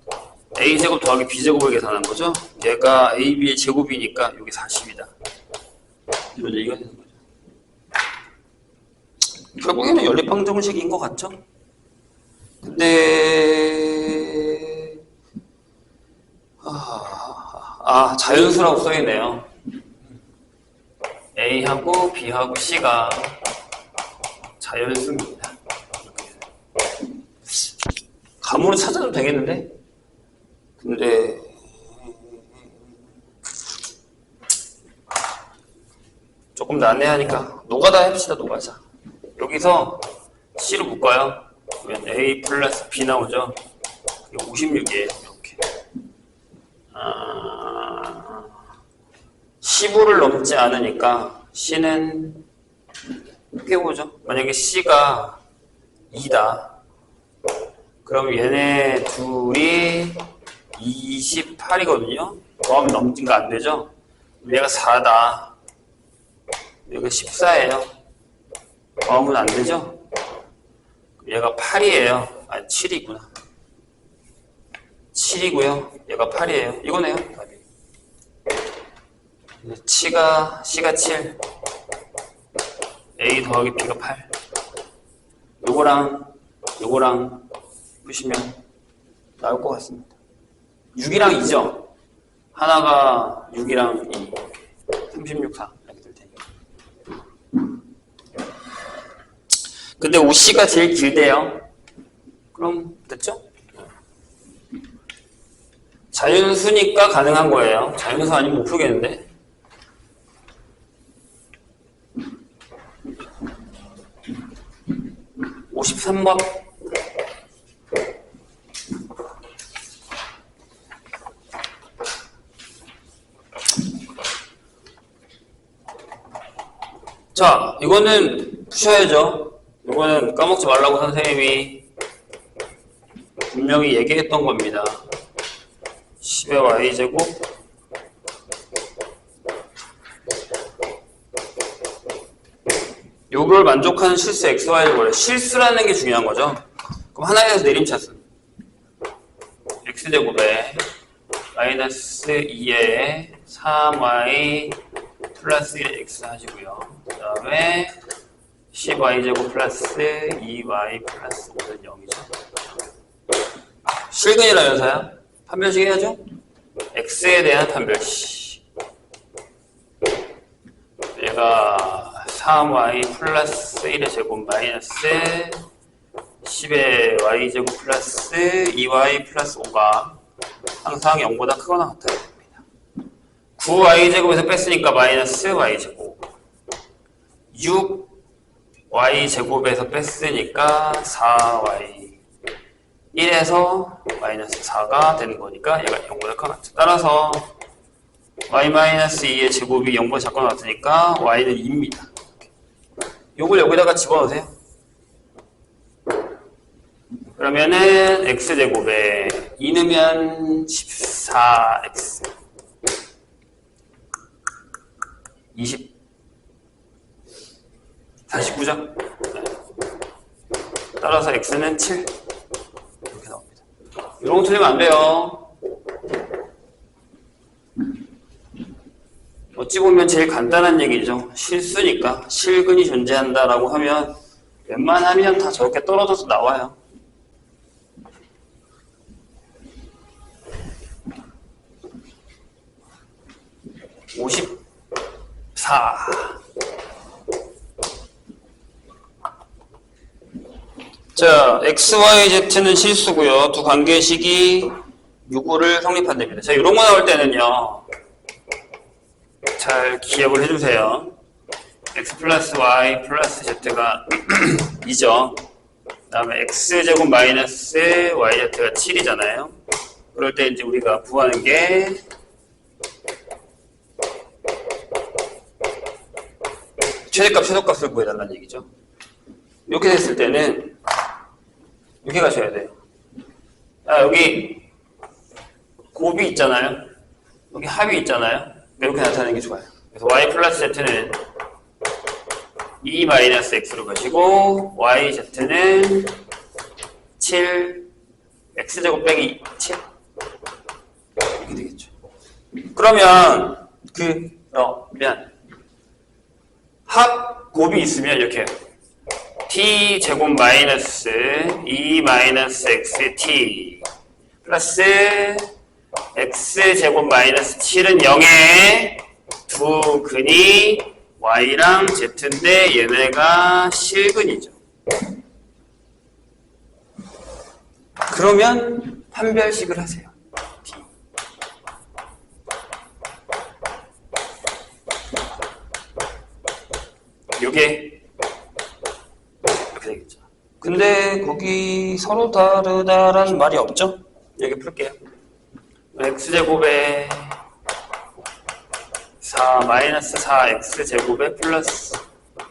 A제곱 더하기 B제곱을 계산한 거죠. 얘가 AB의 제곱이니까 여기 40이다. 이런 얘기가 되는 거죠. 결국에는 연립방정식인 것 같죠? 근데 자연수라고 써있네요. A하고 B하고 C가 자연수입니다. 가문을 찾아도 되겠는데? 근데 조금 난해하니까 노가다 해봅시다. 노가자. 여기서 C로 묶어요. 그러면 A 플러스 B 나오죠. 56이에요. 이렇게 15를 넘지 않으니까 C는 깨보죠. 만약에 C가 2다. 그럼 얘네 둘이 28이거든요. 더하면 넘진 거 안 되죠? 얘가 4다. 얘가 14예요. 더하면 안 되죠? 얘가 8이에요. 아니, 7이구나. 7이고요. 얘가 8이에요. 이거네요. 답이. C가 7. A 더하기 B가 8. 요거랑 푸시면 나올 것 같습니다. 6이랑 2죠? 하나가 6이랑 2. 36, 4. 이렇게 될 테니까. 근데 OC가 제일 길대요. 그럼 됐죠? 자연수니까 가능한 거예요. 자연수 아니면 못 풀겠는데. (53번) 자, 이거는 푸셔야죠. 이거는 까먹지 말라고 선생님이 분명히 얘기했던 겁니다. 10의 y제곱 요걸 만족하는 실수 xy를 뭐래? 실수라는 게 중요한 거죠. 그럼 하나에 대해서 내림차순 x제곱에 마이너스 2에 3y 플러스 1의 x 하시고요. 그 다음에 10y제곱 플러스 2y 플러스 5는 0이죠. 실근이라면서요? 판별식 해야죠? x에 대한 판별식. 얘가 3y 플러스 1의 제곱 마이너스 10의 y제곱 플러스 2y 플러스 5가 항상 0보다 크거나 같아야 됩니다. 9y제곱에서 뺐으니까 마이너스 y제곱, 6y제곱에서 뺐으니까 4y, 1에서 마이너스 4가 되는 거니까 얘가 0보다 크거나 같죠. 따라서 y-2의 제곱이 0보다 작거나 같으니까 y는 2입니다. 요걸 여기다가 집어넣으세요. 그러면은 x제곱에 2 넣으면 14x 20 49죠? 네. 따라서 x는 7 이렇게 나옵니다. 이런 거 틀리면 안 돼요. 어찌 보면 제일 간단한 얘기죠. 실수니까 실근이 존재한다라고 하면 웬만하면 다 저렇게 떨어져서 나와요. 자, x, y, z는 실수고요. 두 관계식이 요거를 성립한답니다. 자, 이런 거 나올 때는요. 잘 기억을 해주세요. x 플러스 y 플러스 z가 2죠. 그 다음에 x제곱 마이너스 yz가 7이잖아요. 그럴 때 이제 우리가 구하는 게 최대값, 최소값을 구해달라는 얘기죠. 이렇게 됐을 때는 이렇게 가셔야 돼요. 여기 곱이 있잖아요. 여기 합이 있잖아요. 이렇게 나타내는 게 좋아요. 그래서 y 플러스 z는 2 마이너스 x로 가시고 yz는 7 x제곱 빼기 7 이렇게 되겠죠. 그러면 합 곱이 있으면 이렇게 해요. t 제곱 마이너스 2 마이너스 x t 플러스 x 제곱 마이너스 7은 0에 두 근이 y랑 z인데 얘네가 실근이죠. 그러면 판별식을 하세요. 요게 이렇게 되겠죠. 근데 거기 서로 다르다라는 말이 없죠? 여기 풀게요. x제곱에 4 마이너스 4x제곱에 플러스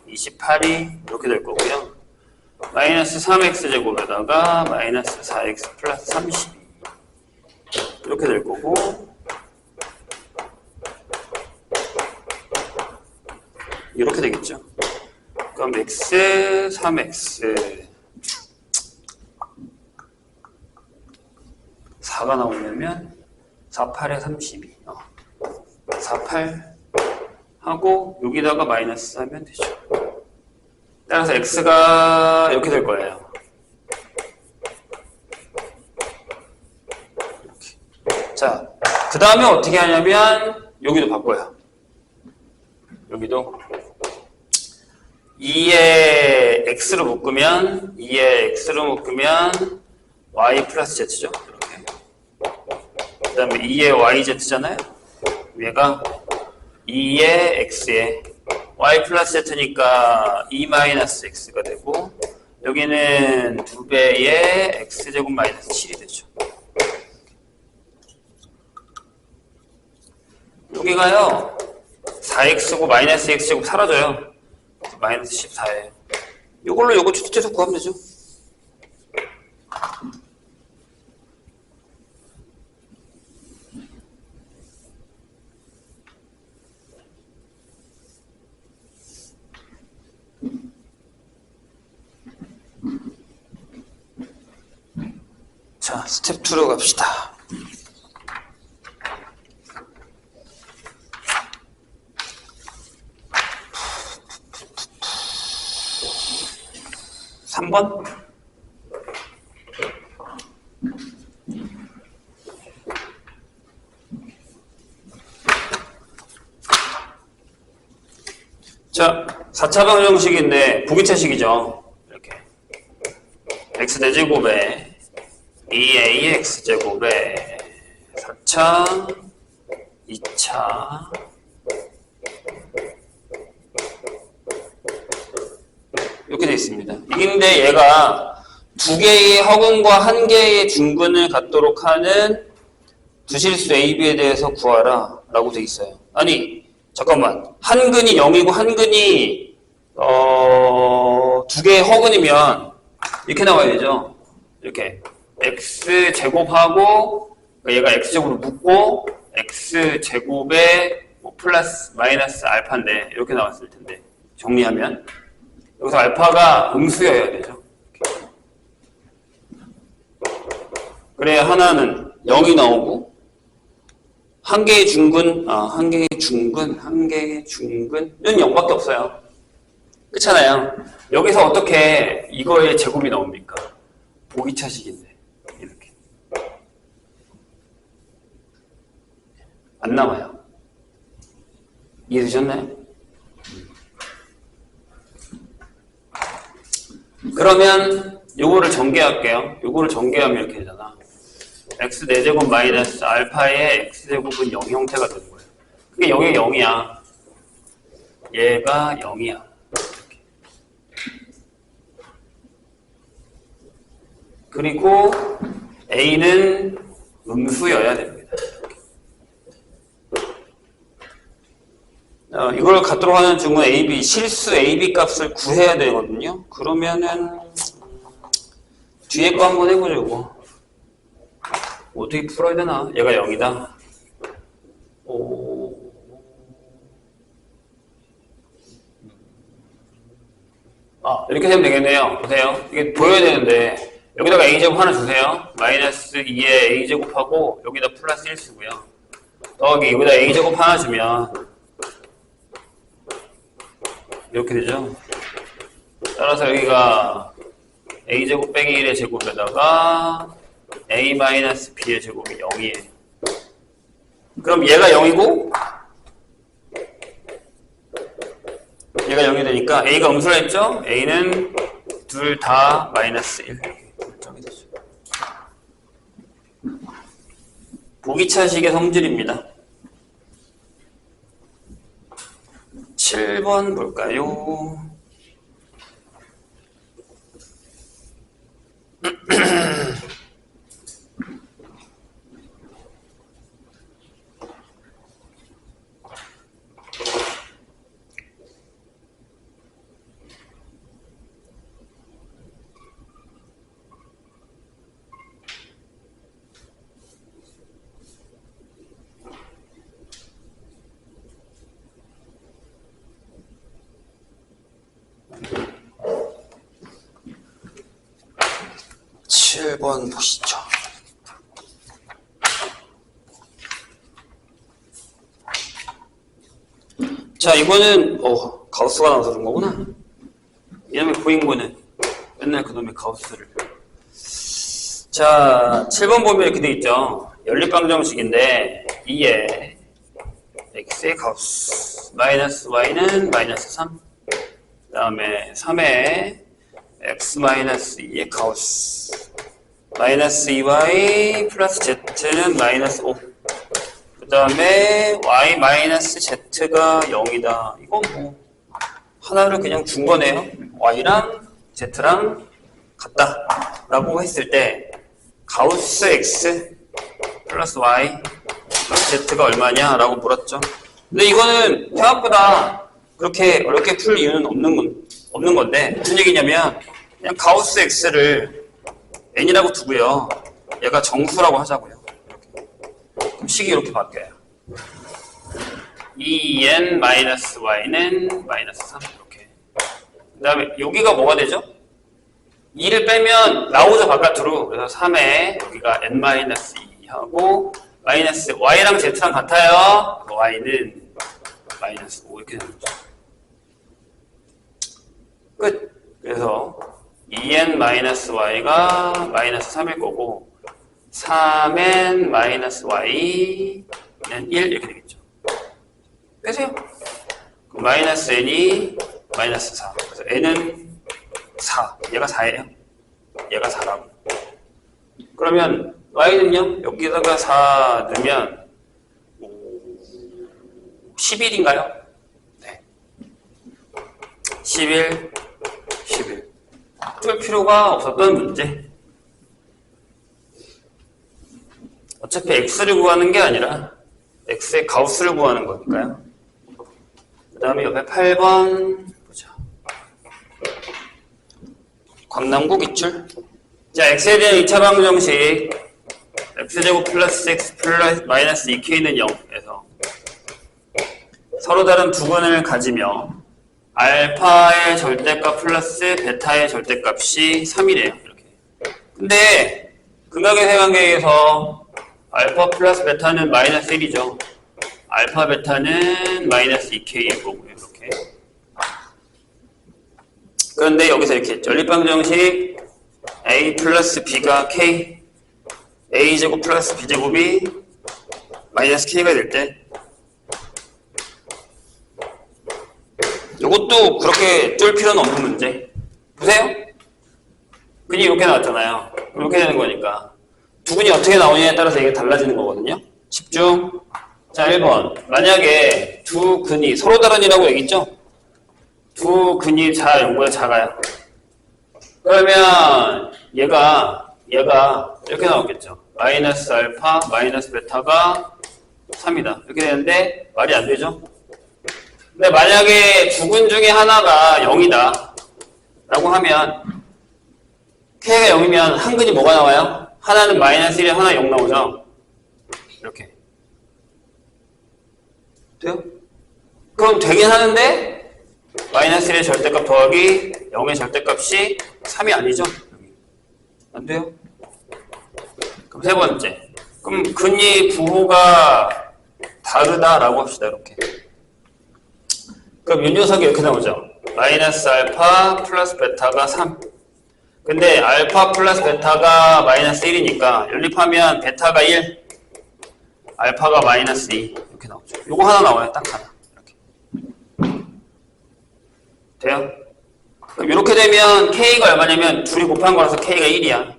28이 이렇게 될 거고요. 마이너스 3x제곱에다가 마이너스 4x 플러스 32 이렇게 될 거고, 이렇게 되겠죠. 그럼 x, 3x 4가 나오려면 4, 8에 32 4, 8 하고 여기다가 마이너스 하면 되죠. 따라서 x가 이렇게 될 거예요. 이렇게. 자, 그 다음에 어떻게 하냐면 여기도 바꿔요. 여기도 2에 x로 묶으면 y 플러스 z죠. 이렇게. 그 다음에 2에 yz잖아요. 얘가 2에 x에 y 플러스 z니까 2 마이너스 x가 되고, 여기는 2배의 x제곱 마이너스 7이 되죠. 여기가요 4x고 마이너스 x제곱 사라져요. 마이너스 14예요. 이걸로 요거 최소 구하면 되죠. 자, 스텝 2로 갑시다. 삼 번 자, 4차 방정식인데 부기차식이죠. 이렇게 x제곱에 2ax제곱에 4차 2차 이렇게 되어 있습니다. 이게 얘가 두 개의 허근과 한 개의 중근을 갖도록 하는 두실수 AB에 대해서 구하라 라고 되어 있어요. 아니 잠깐만, 한 근이 0이고 한 근이 두 개의 허근이면 이렇게 나와야 되죠. 이렇게 x제곱하고 얘가 x제곱으로 묶고 x제곱에 뭐 플러스 마이너스 알파인데 이렇게 나왔을 텐데 정리하면 여기서 알파가 음수여야 되죠. 그래야 하나는 0이 나오고 한 개의 중근, 한 개의 중근은 0밖에 없어요. 그렇잖아요. 여기서 어떻게 이거의 제곱이 나옵니까? 보기차식인데 이렇게 안 나와요. 이해되셨나요? 그러면 요거를 전개할게요. 요거를 전개하면 이렇게 되잖아. x 4제곱 마이너스 알파의 x제곱은 0 형태가 되는 거예요. 그게 0의 0이야. 얘가 0이야. 이렇게. 그리고 a는 음수여야 됩니다. 이걸 갖도록 하는 중은 AB, 실수 AB 값을 구해야 되거든요. 그러면은 뒤에 거 한번 해보려고. 어떻게 풀어야 되나? 얘가 0이다. 이렇게 되면 되겠네요. 보세요. 이게 보여야 되는데 여기다가 a제곱 하나 주세요. 마이너스 2에 a제곱하고 여기다 플러스 1 쓰고요. 더하기 여기다 a제곱 하나 주면 이렇게 되죠. 따라서 여기가 a제곱 빼기 1의 제곱에다가 a-b의 제곱이 0이에요. 그럼 얘가 0이고 얘가 0이 되니까 a가 음수라 했죠? a는 둘 다 마이너스 1 이렇게 결정이 되죠. 보기차식의 성질입니다. 7번 볼까요? 칠 번 보시죠. 자, 이거는 가우스가 나와서 그런 거구나. 이놈의 고인고는 맨날 그놈의 가우스를. 자, 7번 보면 이렇게 돼 있죠. 연립방정식인데 2에 x의 가우스 마이너스 y는 마이너스 3, 그 다음에 3에 x 마이너스 2의 가우스 마이너스 2y 플러스 z는 마이너스 5, 그 다음에 y 마이너스 z가 0이다. 이건 뭐 하나를 그냥 준 거네요. y랑 z랑 같다 라고 했을 때 가우스 x 플러스 y 플러스 z가 얼마냐 라고 물었죠. 근데 이거는 생각보다 그렇게 어렵게 풀 이유는 없는 건데 무슨 얘기냐면 그냥 가우스 x를 n이라고 두고요. 얘가 정수라고 하자고요. 그럼 식이 이렇게 바뀌어요. 2n-y는 마이너스 3 이렇게. 그 다음에 여기가 뭐가 되죠? 2를 빼면 나오죠, 바깥으로. 그래서 3에 여기가 n-2 하고 마이너스 y랑 z랑 같아요. y는 마이너스 5 이렇게 되는 거죠. 끝. 그래서 2n-y가 마이너스 3일 거고 3n-y는 1 이렇게 되겠죠. 빼세요. 그럼 마이너스 n이 마이너스 4. 그래서 n은 4. 얘가 4예요. 얘가 4라고. 그러면 y는요? 여기다가 4 넣으면 11인가요? 네. 11. 뚫 필요가 없었던 문제. 어차피 x를 구하는 게 아니라 x의 가우스를 구하는 거니까요. 그 다음에 옆에 8번 보자. 광남구 기출. 자, x에 대한 2차 방정식 x제곱 플러스 x 플러스 마이너스 2k는 0에서 서로 다른 두 근을 가지며 알파의 절대값 플러스 베타의 절대값이 3이래요. 이렇게. 근데 근각의 세관계에서 알파 플러스 베타는 마이너스 1이죠. 알파 베타는 마이너스 2k일 거고요. 이렇게. 그런데 여기서 이렇게 전립방정식 a 플러스 b가 k, a제곱 플러스 b제곱이 마이너스 k가 될 때 이것도 그렇게 뚫을 필요는 없는 문제. 보세요. 근이 이렇게 나왔잖아요. 이렇게 되는 거니까 두 근이 어떻게 나오냐에 따라서 이게 달라지는 거거든요. 집중. 자, 1번. 만약에 두 근이 서로 다른이라고 얘기했죠? 두 근이 0보다 작아요. 그러면 얘가 이렇게 나오겠죠. 마이너스 알파, 마이너스 베타가 3이다. 이렇게 되는데 말이 안 되죠? 근데 만약에 두 근 중에 하나가 0이다 라고 하면 k가 0이면 한 근이 뭐가 나와요? 하나는 마이너스 1에 하나 0 나오죠? 이렇게 돼요? 그럼 되긴 하는데 마이너스 1의 절대값 더하기 0의 절대값이 3이 아니죠? 안 돼요? 그럼 세 번째. 그럼 근이 부호가 다르다라고 합시다. 이렇게. 그럼 이 녀석이 이렇게 나오죠. 마이너스 알파 플러스 베타가 3. 근데 알파 플러스 베타가 마이너스 1이니까 연립하면 베타가 1, 알파가 마이너스 2 이렇게 나오죠. 요거 하나 나와요. 딱 하나. 이렇게. 돼요? 그럼 이렇게 되면 K가 얼마냐면 둘이 곱한 거라서 K가 1이야. 이렇게.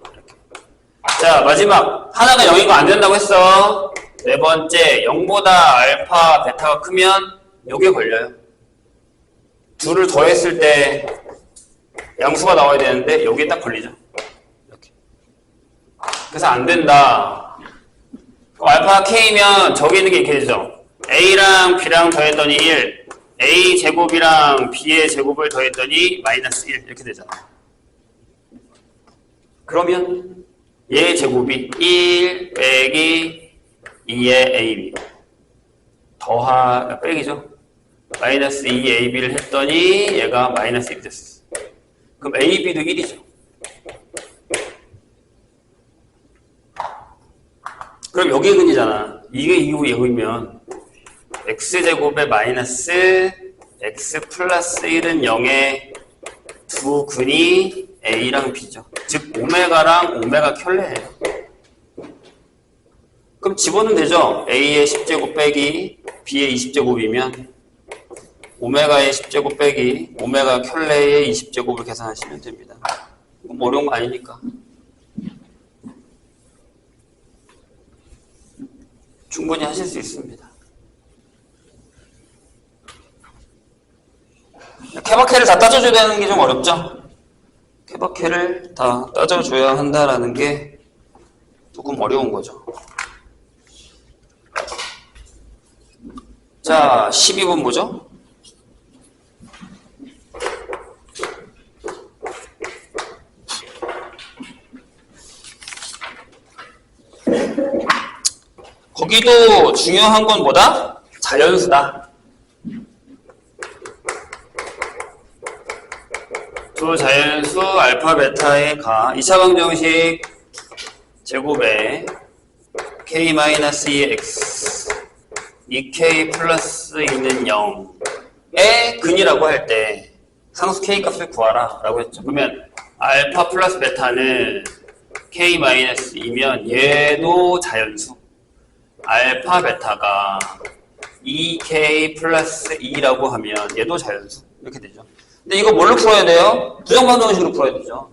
자, 마지막. 하나가 0인 거 안 된다고 했어. 네 번째. 0보다 알파, 베타가 크면 요게 걸려요. 둘을 더했을 때 양수가 나와야 되는데 여기에 딱 걸리죠. 이렇게. 그래서 안 된다. 그럼 알파가 K면 저기 있는 게 이렇게 되죠. A랑 B랑 더했더니 1, A 제곱이랑 B의 제곱을 더했더니 마이너스 1 이렇게 되잖아. 그러면 얘의 제곱이 1 빼기 2의 AB 빼기죠. 마이너스 2AB를 했더니 얘가 마이너스 1이 됐어. 그럼 AB도 1이죠. 그럼 여기 근이잖아. 이게 2고 얘고이면 x제곱에 마이너스 x 플러스 1은 0의 두 근이 A랑 B죠. 즉 오메가랑 오메가 켤레예요. 그럼 집어넣으면 되죠. A의 10제곱 빼기 B의 20제곱이면 오메가의 10제곱 빼기 오메가 켤레의 20제곱을 계산하시면 됩니다. 이건 뭐 어려운 거 아니니까. 충분히 하실 수 있습니다. 케바케를 다 따져줘야 되는 게 좀 어렵죠? 케바케를 다 따져줘야 한다라는 게 조금 어려운 거죠. 자, 12번 뭐죠? 거기도 중요한 건 뭐다? 자연수다. 두 자연수 알파 베타의 가 2차 방정식 제곱에 k-2x 2k 플러스 2는 0의 근이라고 할 때 상수 k 값을 구하라 라고 했죠. 그러면 알파 플러스 베타는 k-2면 얘도 자연수, 알파 베타가 2k 플러스 2라고 하면 얘도 자연수 이렇게 되죠. 근데 이거 뭘로 풀어야 돼요? 부정방정식으로 풀어야 되죠.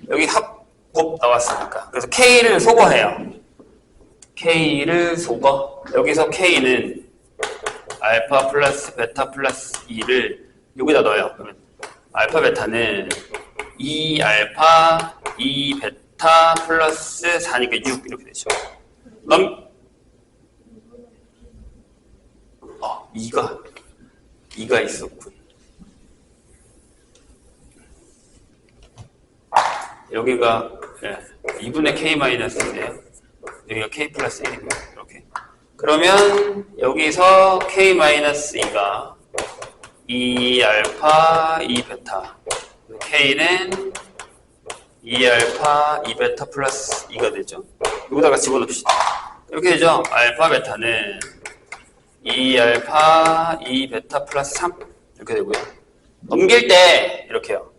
여기 합곱 나왔으니까. 그래서 k를 소거해요. k를 소거. 여기서 k는 알파 플러스 베타 플러스 2를 여기다 넣어요. 그러면 알파 베타는 2알파 2베타 플러스 4니까 6 이렇게 되죠. 2가 있었군. 여기가 2분의 k-1이네요. 여기가 k 플러스 1이고요. 이렇게. 그러면 여기서 k-2가 2알파 2베타 k는 2알파 2베타 플러스 2가 되죠. 여기다가 집어넣읍시다. 이렇게 되죠. 알파 베타는 2알파 2베타 플러스 3 이렇게 되고요. 넘길 때 이렇게요.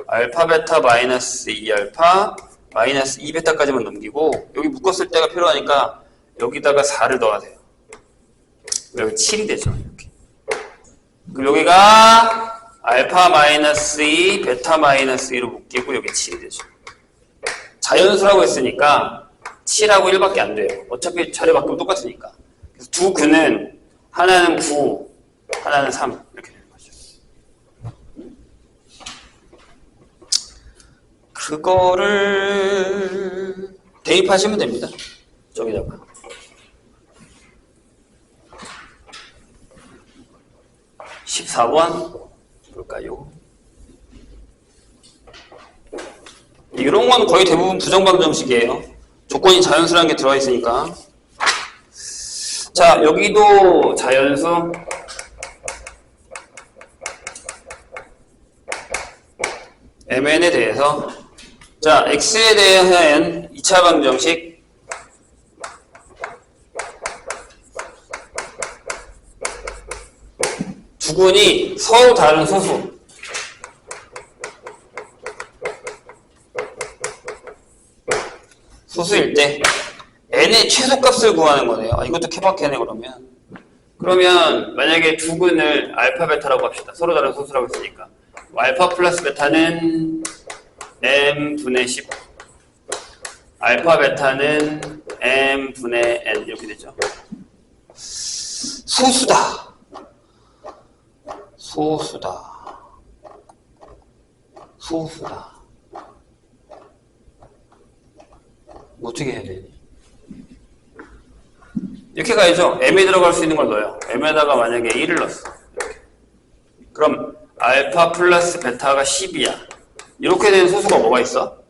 알파 베타 마이너스 2알파 마이너스 2베타까지만 넘기고 여기 묶었을 때가 필요하니까 여기다가 4를 넣어야 돼요. 여기 7이 되죠. 이렇게. 그럼 여기가 알파 마이너스 2 베타 마이너스 2로 묶이고 여기 7이 되죠. 자연수라고 했으니까 7하고 1밖에 안 돼요. 어차피 자리 바꾸면 똑같으니까. 그래서 두 근은 하나는 9, 하나는 3 이렇게 되는 거죠. 그거를 대입하시면 됩니다. 저기다가. 아, 14번 볼까요? 이런 건 거의 대부분 부정방정식이에요. 조건이 자연수라는 게 들어가 있으니까. 자, 여기도 자연수. mn에 대해서. 자, x에 대한 2차 방정식. 두 근이 서로 다른 소수. 소수일 때 n의 최소값을 구하는 거네요. 이것도 케바케네 그러면. 그러면 만약에 두 근을 알파 베타라고 합시다. 서로 다른 소수라고 했으니까. 알파 플러스 베타는 m분의 10. 알파 베타는 m분의 n 이렇게 되죠. 소수다. 소수다. 소수다. 어떻게 해야 되니? 이렇게 가야죠. m에 들어갈 수 있는 걸 넣어요. m에다가 만약에 1을 넣었어. 이렇게. 그럼 알파 플러스 베타가 10이야. 이렇게 된 소수가 뭐가 있어?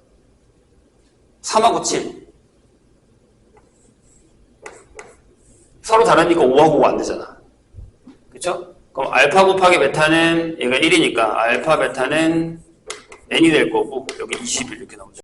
3하고 7. 서로 다르니까 5하고 5 안 되잖아. 그쵸? 그럼 알파 곱하기 베타는 얘가 1이니까 알파 베타는 n이 될 거고 여기 21 이렇게 나오죠.